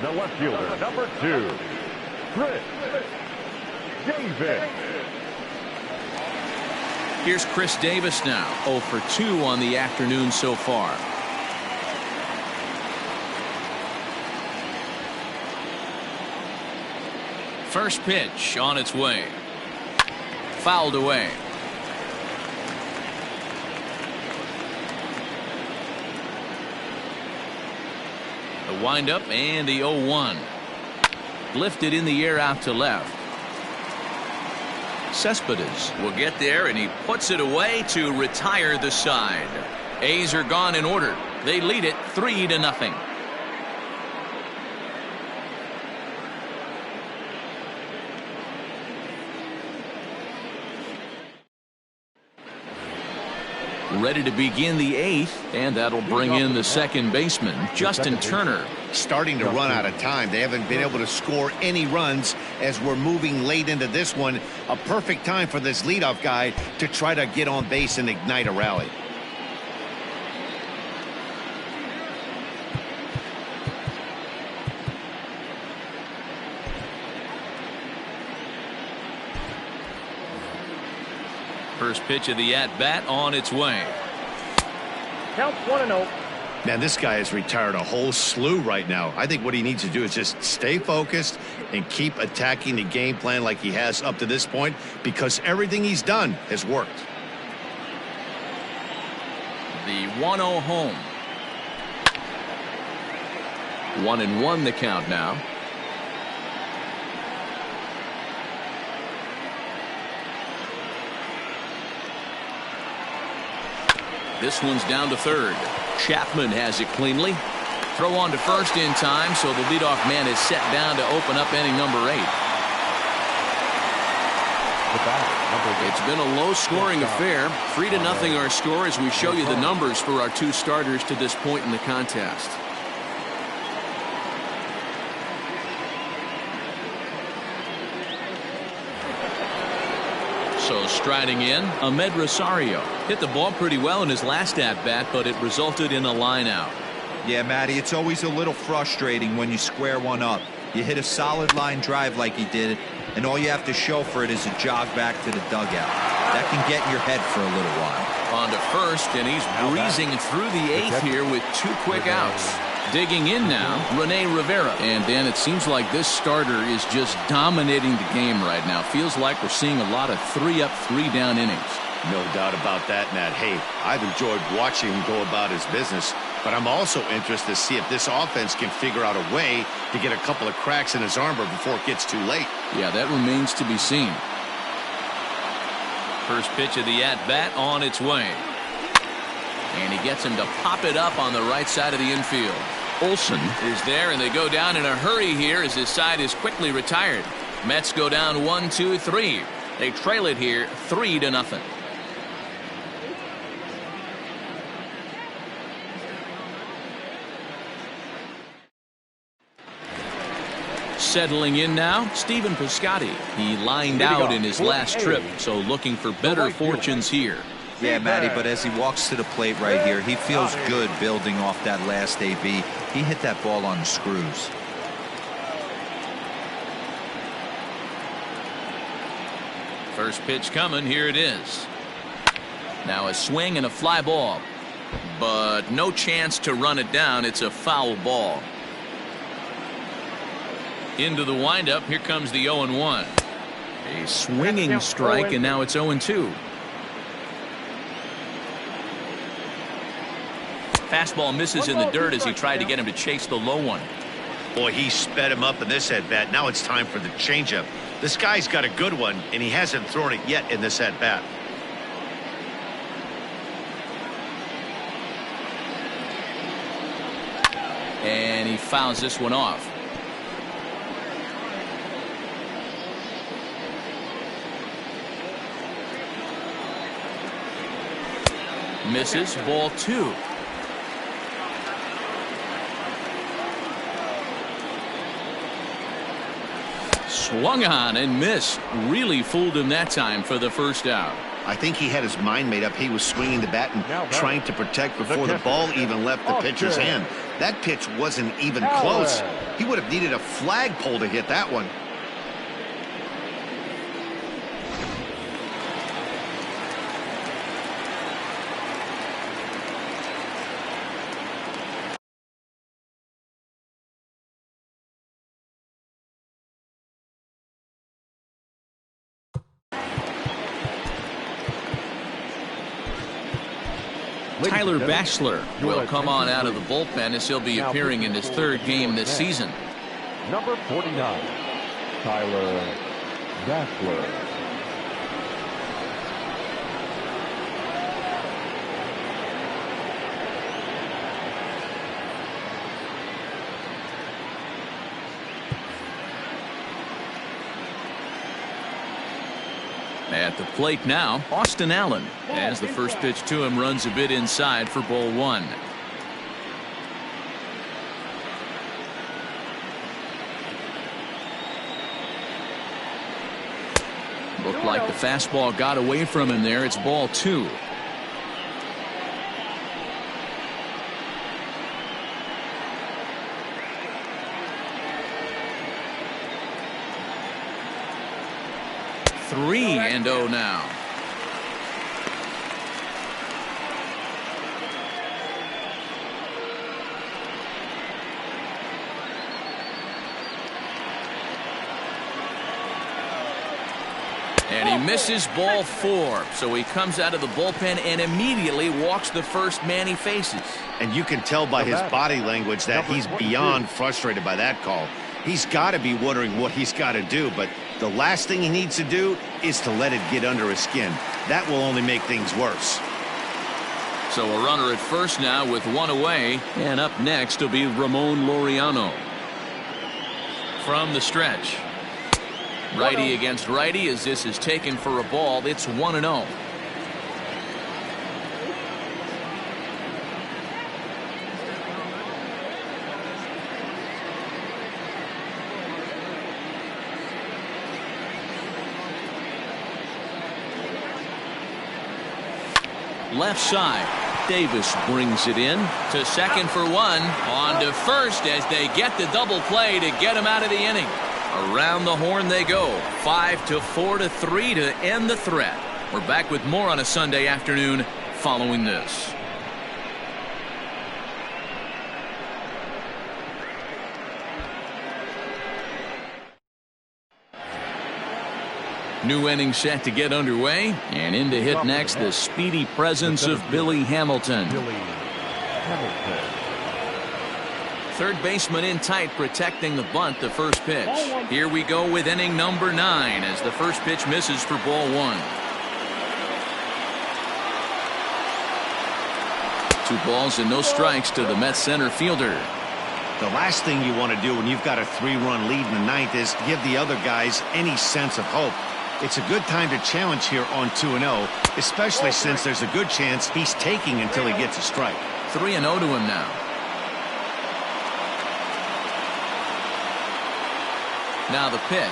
The left fielder, number 2, Chris Davis. Here's Chris Davis now, 0 for 2 on the afternoon so far. First pitch on its way. Fouled away. The windup and the 0-1. Lifted in the air out to left. Cespedes will get there, and he puts it away to retire the side. A's are gone in order. They lead it 3-0. Ready to begin the 8th, and that'll bring in the second baseman, Justin Turner. Starting to run out of time. They haven't been able to score any runs as we're moving late into this one. A perfect time for this leadoff guy to try to get on base and ignite a rally. First pitch of the at-bat on its way. Count 1-0. Man, this guy has retired a whole slew right now. I think what he needs to do is just stay focused and keep attacking the game plan like he has up to this point, because everything he's done has worked. The 1-0 home. 1-1 the count now. This one's down to third. Chapman has it cleanly. Throw on to first in time, so the leadoff man is set down to open up inning number 8. It's been a low-scoring affair. 3-0 our score as we show you the numbers for our 2 starters to this point in the contest. Striding in, Ahmed Rosario. Hit the ball pretty well in his last at-bat, but it resulted in a line out. Yeah, Matty, it's always a little frustrating when you square one up. You hit a solid line drive like he did, and all you have to show for it is a jog back to the dugout. That can get in your head for a little while. On to first, and he's breezing through the eighth here with 2 quick outs. Digging in now, Rene Rivera. And Dan, it seems like this starter is just dominating the game right now. Feels like we're seeing a lot of 3-up, 3-down innings. No doubt about that, Matt. Hey, I've enjoyed watching him go about his business, but I'm also interested to see if this offense can figure out a way to get a couple of cracks in his armor before it gets too late. Yeah, that remains to be seen. First pitch of the at-bat on its way. And he gets him to pop it up on the right side of the infield. Olson is there, and they go down in a hurry here as his side is quickly retired. Mets go down 1-2-3. They trail it here 3-0. Settling in now, Stephen Piscotty. He lined out in his last trip, so looking for better fortunes here. Yeah, Matty, but as he walks to the plate right here, he feels good building off that last AB. He hit that ball on the screws. First pitch coming, here it is. Now a swing and a fly ball, but no chance to run it down. It's a foul ball. Into the windup, here comes the 0-1. A swinging strike, and now it's 0-2. Fastball misses in the dirt as he tried to get him to chase the low one. Boy, he sped him up in this at-bat. Now it's time for the changeup. This guy's got a good one, and he hasn't thrown it yet in this at-bat. And he fouls this one off. Misses, ball 2. Swung on and missed. Really fooled him that time for the first out. I think he had his mind made up. He was swinging the bat and trying to protect before the ball even left the pitcher's hand. That pitch wasn't even close. He would have needed a flagpole to hit that one. Tyler Bachelor will come on out of the bullpen as he'll be appearing in his 3rd game this season. Number 49, Tyler Bachelor. At the plate now, Austin Allen, as the first pitch to him runs a bit inside for ball 1. Looked like the fastball got away from him there. It's ball 2. Three and 0 now. And he misses ball 4. So he comes out of the bullpen and immediately walks the first man he faces. And you can tell by his body language that he's beyond frustrated by that call. He's got to be wondering what he's got to do, but the last thing he needs to do is to let it get under his skin. That will only make things worse. So a runner at first now with 1 away, and up next will be Ramon Laureano. From the stretch. Righty against righty as this is taken for a ball. It's 1-0. left side. Davis brings it in to second for one. On to first as they get the double play to get him out of the inning. Around the horn they go. 5-4 to 3 to end the threat. We're back with more on a Sunday afternoon following this. New inning set to get underway, and in to hit next the speedy presence of Billy Hamilton. Third baseman in tight, protecting the bunt, the first pitch. Here we go with inning number 9 as the first pitch misses for ball 1. 2 balls and no strikes to the Mets center fielder. The last thing you want to do when you've got a 3-run lead in the 9th is give the other guys any sense of hope. It's a good time to challenge here on 2-0, especially since there's a good chance he's taking until he gets a strike. 3-0 to him now. Now the pitch.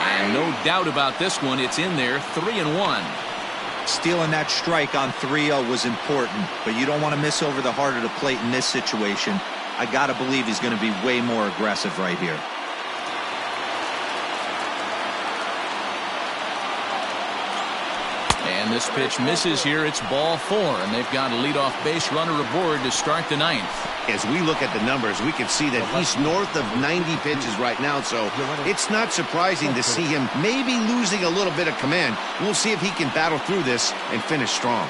And no doubt about this one, it's in there. 3-1. Stealing that strike on 3-0 was important, but you don't want to miss over the heart of the plate in this situation. I got to believe he's going to be way more aggressive right here. And this pitch misses here. It's ball 4, and they've got a leadoff base runner aboard to start the 9th. As we look at the numbers, we can see that he's north of 90 pitches right now, so it's not surprising to see him maybe losing a little bit of command. We'll see if he can battle through this and finish strong.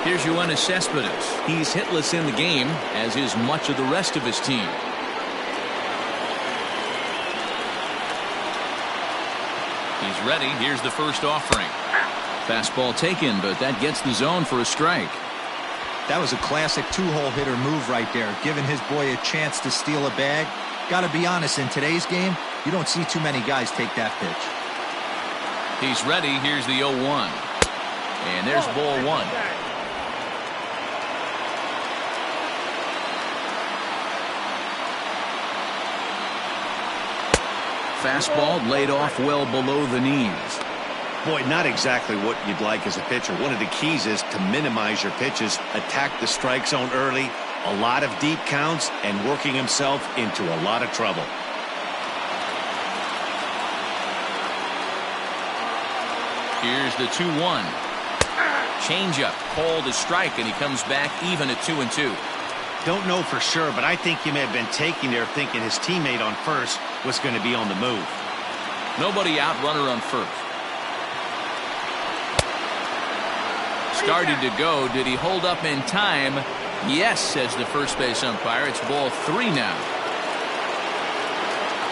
Here's Yoenis Cespedes. He's hitless in the game, as is much of the rest of his team. He's ready. Here's the first offering. Fastball taken, but that gets the zone for a strike. That was a classic 2-hole hitter move right there, giving his boy a chance to steal a bag. Got to be honest, in today's game, you don't see too many guys take that pitch. He's ready. Here's the 0-1. And there's ball 1. Fastball laid off well below the knees. Boy, not exactly what you'd like as a pitcher. One of the keys is to minimize your pitches, attack the strike zone early, a lot of deep counts, and working himself into a lot of trouble. Here's the 2-1. Changeup called a strike, and he comes back even at 2-2. Don't know for sure, but I think he may have been taking there thinking his teammate on first was going to be on the move. Nobody out, runner on first. Started to go. Did he hold up in time? Yes, says the first base umpire. It's ball 3 now.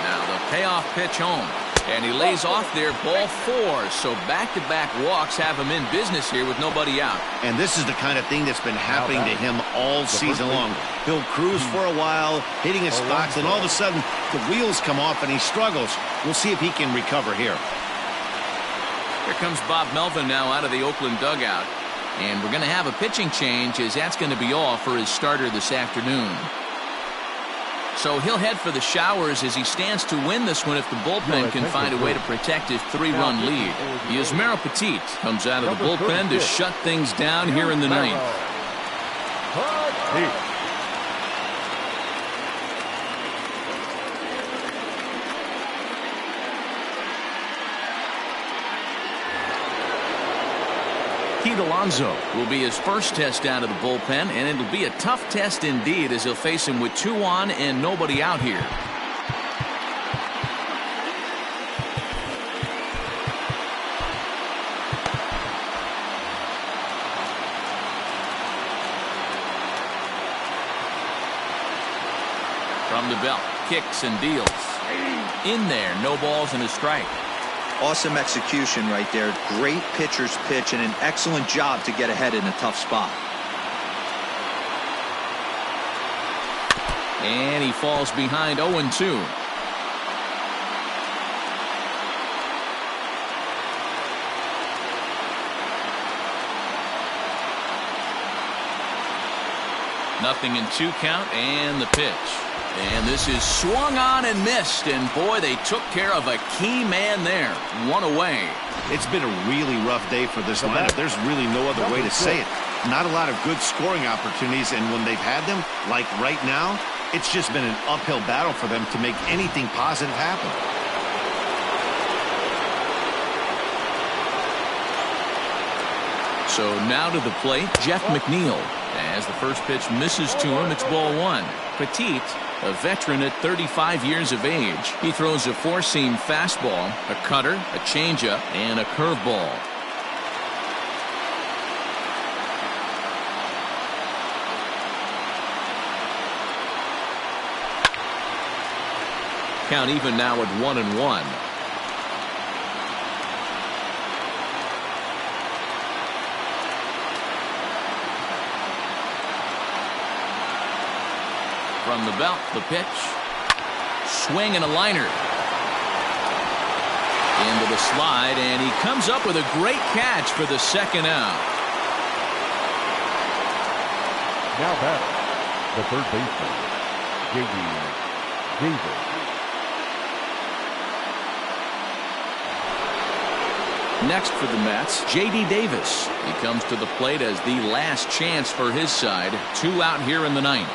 Now the payoff pitch home. And he lays off there, ball 4. So back-to-back walks have him in business here with nobody out. And this is the kind of thing that's been happening to him all season long. He'll cruise for a while, hitting his spots, and all of a sudden the wheels come off and he struggles. We'll see if he can recover here. Here comes Bob Melvin now out of the Oakland dugout. And we're going to have a pitching change, as that's going to be all for his starter this afternoon. So he'll head for the showers as he stands to win this one if the bullpen can find a way to protect his 3-run lead. Yasmero Petit comes out of the bullpen to shut things down here in the 9th. Alonso will be his first test out of the bullpen, and it'll be a tough test indeed as he'll face him with 2 on and nobody out here. From the belt, kicks and deals. In there, no balls and a strike. Awesome execution right there. Great pitcher's pitch and an excellent job to get ahead in a tough spot. And he falls behind 0-2. 0-2 count, and the pitch. And this is swung on and missed, and boy, they took care of a key man there. One away. It's been a really rough day for this lineup. There's really no other way to say it. Not a lot of good scoring opportunities, and when they've had them, like right now, it's just been an uphill battle for them to make anything positive happen. So now to the plate, Jeff McNeil. As the first pitch misses to him, it's ball one. Petit, a veteran at 35 years of age. He throws a four-seam fastball, a cutter, a changeup, and a curveball. Count even now at 1-1. From the belt, the pitch. Swing and a liner. Into the slide, and he comes up with a great catch for the second out. Now back, the third baseman, J.D. Davis. Next for the Mets, J.D. Davis. He comes to the plate as the last chance for his side. 2 out here in the ninth.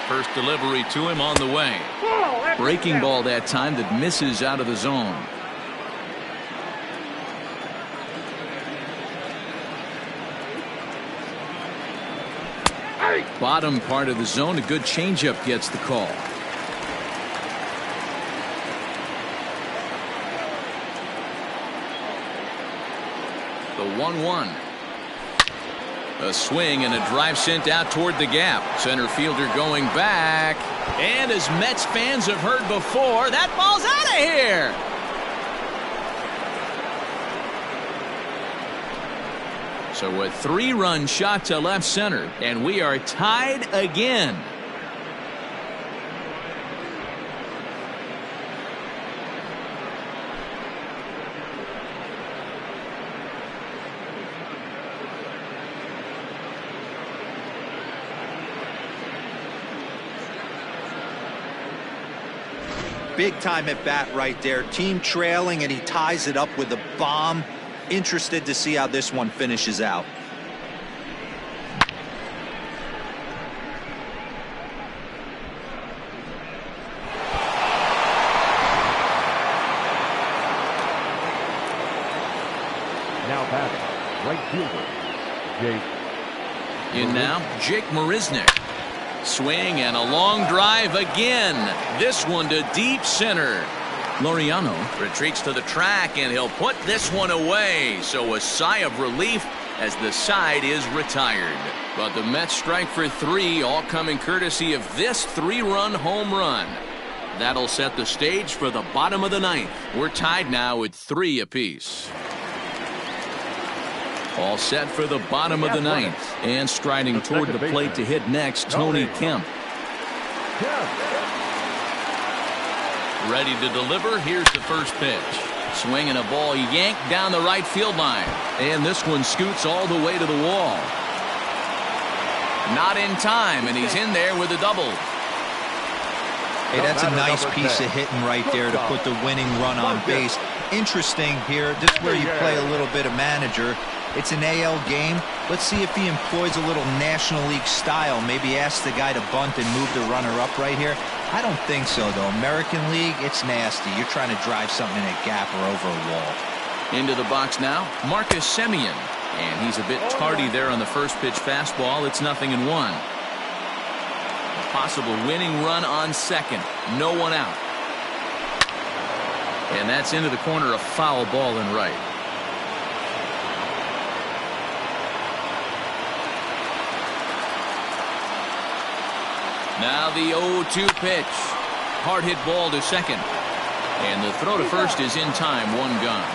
First delivery to him on the way. Breaking ball that time that misses out of the zone. Bottom part of the zone, a good changeup gets the call. The 1-1. A swing and a drive sent out toward the gap. Center fielder going back. And as Mets fans have heard before, that ball's out of here. So a 3-run shot to left center, and we are tied again. Big time at bat right there. Team trailing, and he ties it up with a bomb. Interested to see how this one finishes out. Now batting, right fielder, Jake. In now, Jake Mariznick. Swing and a long drive again. This one to deep center. Laureano retreats to the track, and he'll put this one away. So a sigh of relief as the side is retired. But the Mets strike for 3, all coming courtesy of this 3-run home run. That'll set the stage for the bottom of the ninth. We're tied now at 3 apiece. All set for the bottom of the ninth. And striding toward the plate to hit next, Tony Kemp. Ready to deliver. Here's the first pitch. Swing and a ball yanked down the right field line. And this one scoots all the way to the wall. Not in time, and he's in there with a double. Hey, that's a nice piece of hitting right there to put the winning run on base. Interesting here. This is where you play a little bit of manager. It's an AL game. Let's see if he employs a little National League style. Maybe ask the guy to bunt and move the runner up right here. I don't think so, though. American League, it's nasty. You're trying to drive something in a gap or over a wall. Into the box now, Marcus Semien. And he's a bit tardy there on the first pitch fastball. It's 0-1. A possible winning run on second. No one out. And that's into the corner, a foul ball in right. Now the 0-2 pitch. Hard hit ball to second. And the throw to first is in time. 1 gone.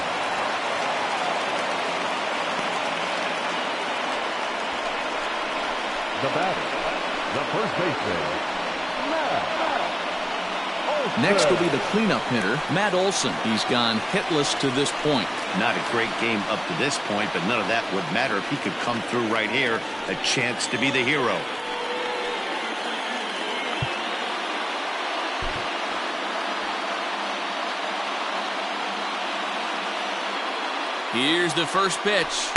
The batter, the first baseman, Matt Next will be the cleanup hitter, Matt Olson. He's gone hitless to this point. Not a great game up to this point, but none of that would matter if he could come through right here. A chance to be the hero. Here's the first pitch.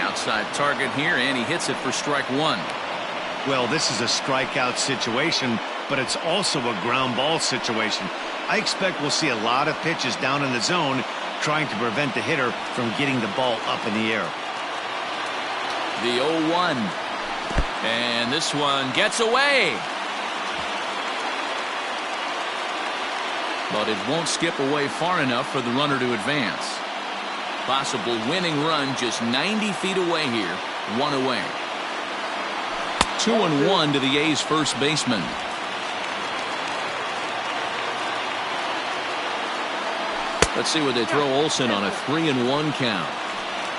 Outside target here, and he hits it for strike one. Well, this is a strikeout situation, but it's also a ground ball situation. I expect we'll see a lot of pitches down in the zone trying to prevent the hitter from getting the ball up in the air. The 0-1. And this one gets away. But it won't skip away far enough for the runner to advance. Possible winning run just 90 feet away here. One away. 2-1 to the A's first baseman. Let's see where they throw Olson on a 3-1 count.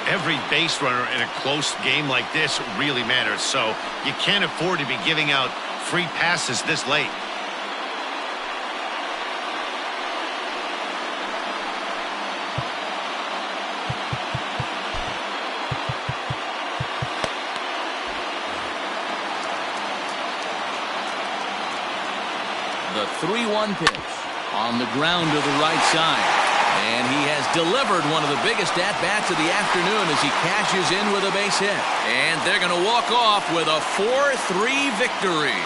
Every base runner in a close game like this really matters, so you can't afford to be giving out free passes this late. The 3-1 pitch on the ground to the right side. And he has delivered one of the biggest at-bats of the afternoon as he cashes in with a base hit. And they're going to walk off with a 4-3 victory.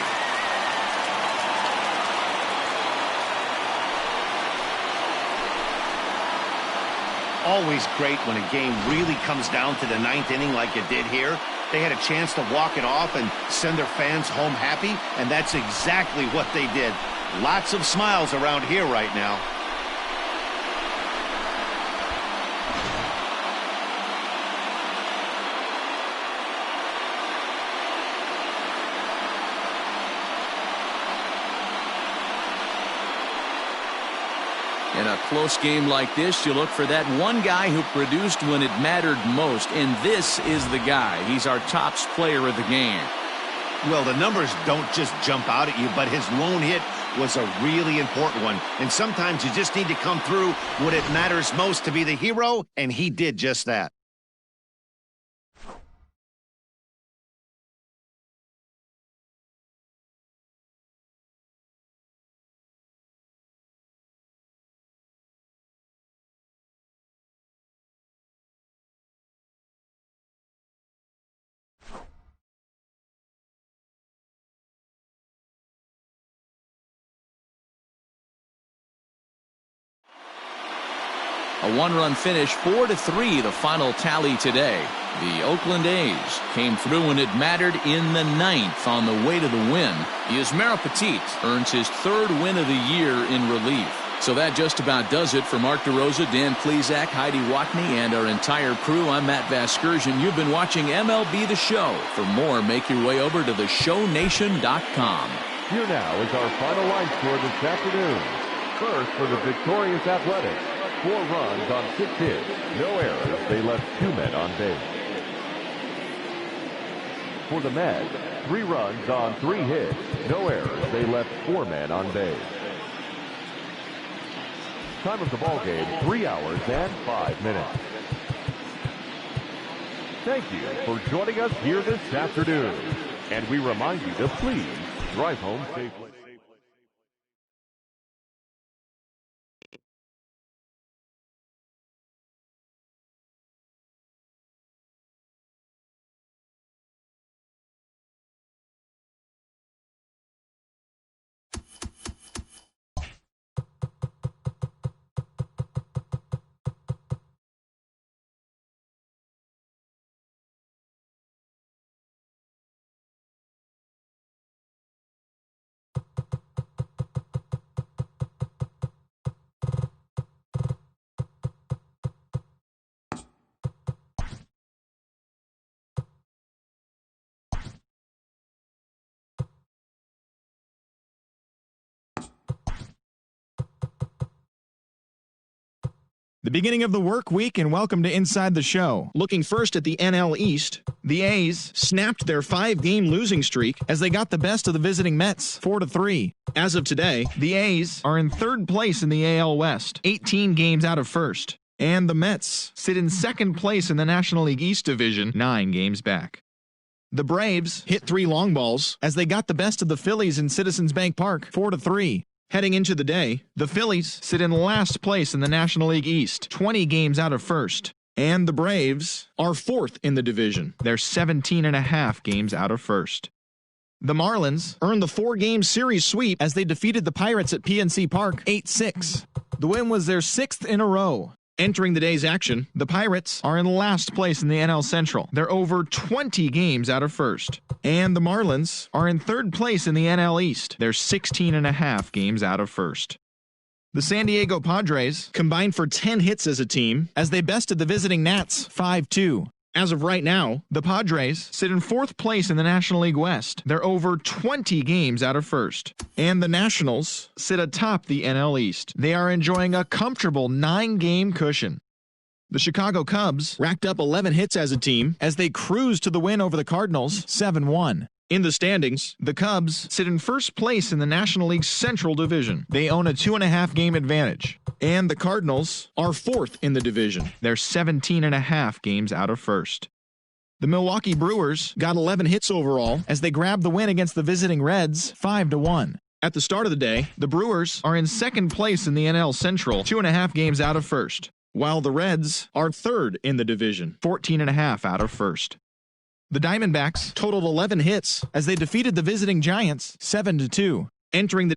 Always great when a game really comes down to the ninth inning like it did here. They had a chance to walk it off and send their fans home happy, and that's exactly what they did. Lots of smiles around here right now. In a close game like this, you look for that one guy who produced when it mattered most, and this is the guy. He's our tops player of the game. Well, the numbers don't just jump out at you, but his lone hit was a really important one. And sometimes you just need to come through when it matters most to be the hero, and he did just that. A one-run finish, 4-3, the final tally today. The Oakland A's came through when it mattered in the ninth on the way to the win. Yusmeiro Petit earns his third win of the year in relief. So that just about does it for Mark DeRosa, Dan Plesac, Heidi Watney, and our entire crew. I'm Matt Vasgersian. You've been watching MLB The Show. For more, make your way over to theshownation.com. Here now is our final line score this afternoon. First for the victorious Athletics. 4 runs on 6 hits, no errors. They left 2 men on base. For the Mets, 3 runs on 3 hits, no errors. They left 4 men on base. Time of the ball game, 3 hours and 5 minutes. Thank you for joining us here this afternoon. And we remind you to please drive home safely. The beginning of the work week, and welcome to Inside the Show. Looking first at the NL East, the A's snapped their 5-game losing streak as they got the best of the visiting Mets, 4-3. As of today, the A's are in third place in the AL West, 18 games out of first. And the Mets sit in second place in the National League East Division, 9 games back. The Braves hit 3 long balls as they got the best of the Phillies in Citizens Bank Park, 4-3. Heading into the day, the Phillies sit in last place in the National League East, 20 games out of first. And the Braves are fourth in the division. They're 17.5 games out of first. The Marlins earned the 4-game series sweep as they defeated the Pirates at PNC Park 8-6. The win was their 6th in a row. Entering the day's action, the Pirates are in last place in the NL Central. They're over 20 games out of first. And the Marlins are in third place in the NL East. They're 16.5 games out of first. The San Diego Padres combined for 10 hits as a team as they bested the visiting Nats 5-2. As of right now, the Padres sit in fourth place in the National League West. They're over 20 games out of first. And the Nationals sit atop the NL East. They are enjoying a comfortable 9-game cushion. The Chicago Cubs racked up 11 hits as a team as they cruised to the win over the Cardinals 7-1. In the standings, the Cubs sit in first place in the National League Central Division. They own a 2.5-game advantage. And the Cardinals are fourth in the division. They're 17.5 games out of first. The Milwaukee Brewers got 11 hits overall as they grabbed the win against the visiting Reds 5-1. At the start of the day, the Brewers are in second place in the NL Central, 2.5 games out of first, while the Reds are third in the division, 14.5 out of first. The Diamondbacks totaled 11 hits as they defeated the visiting Giants 7-2. Entering the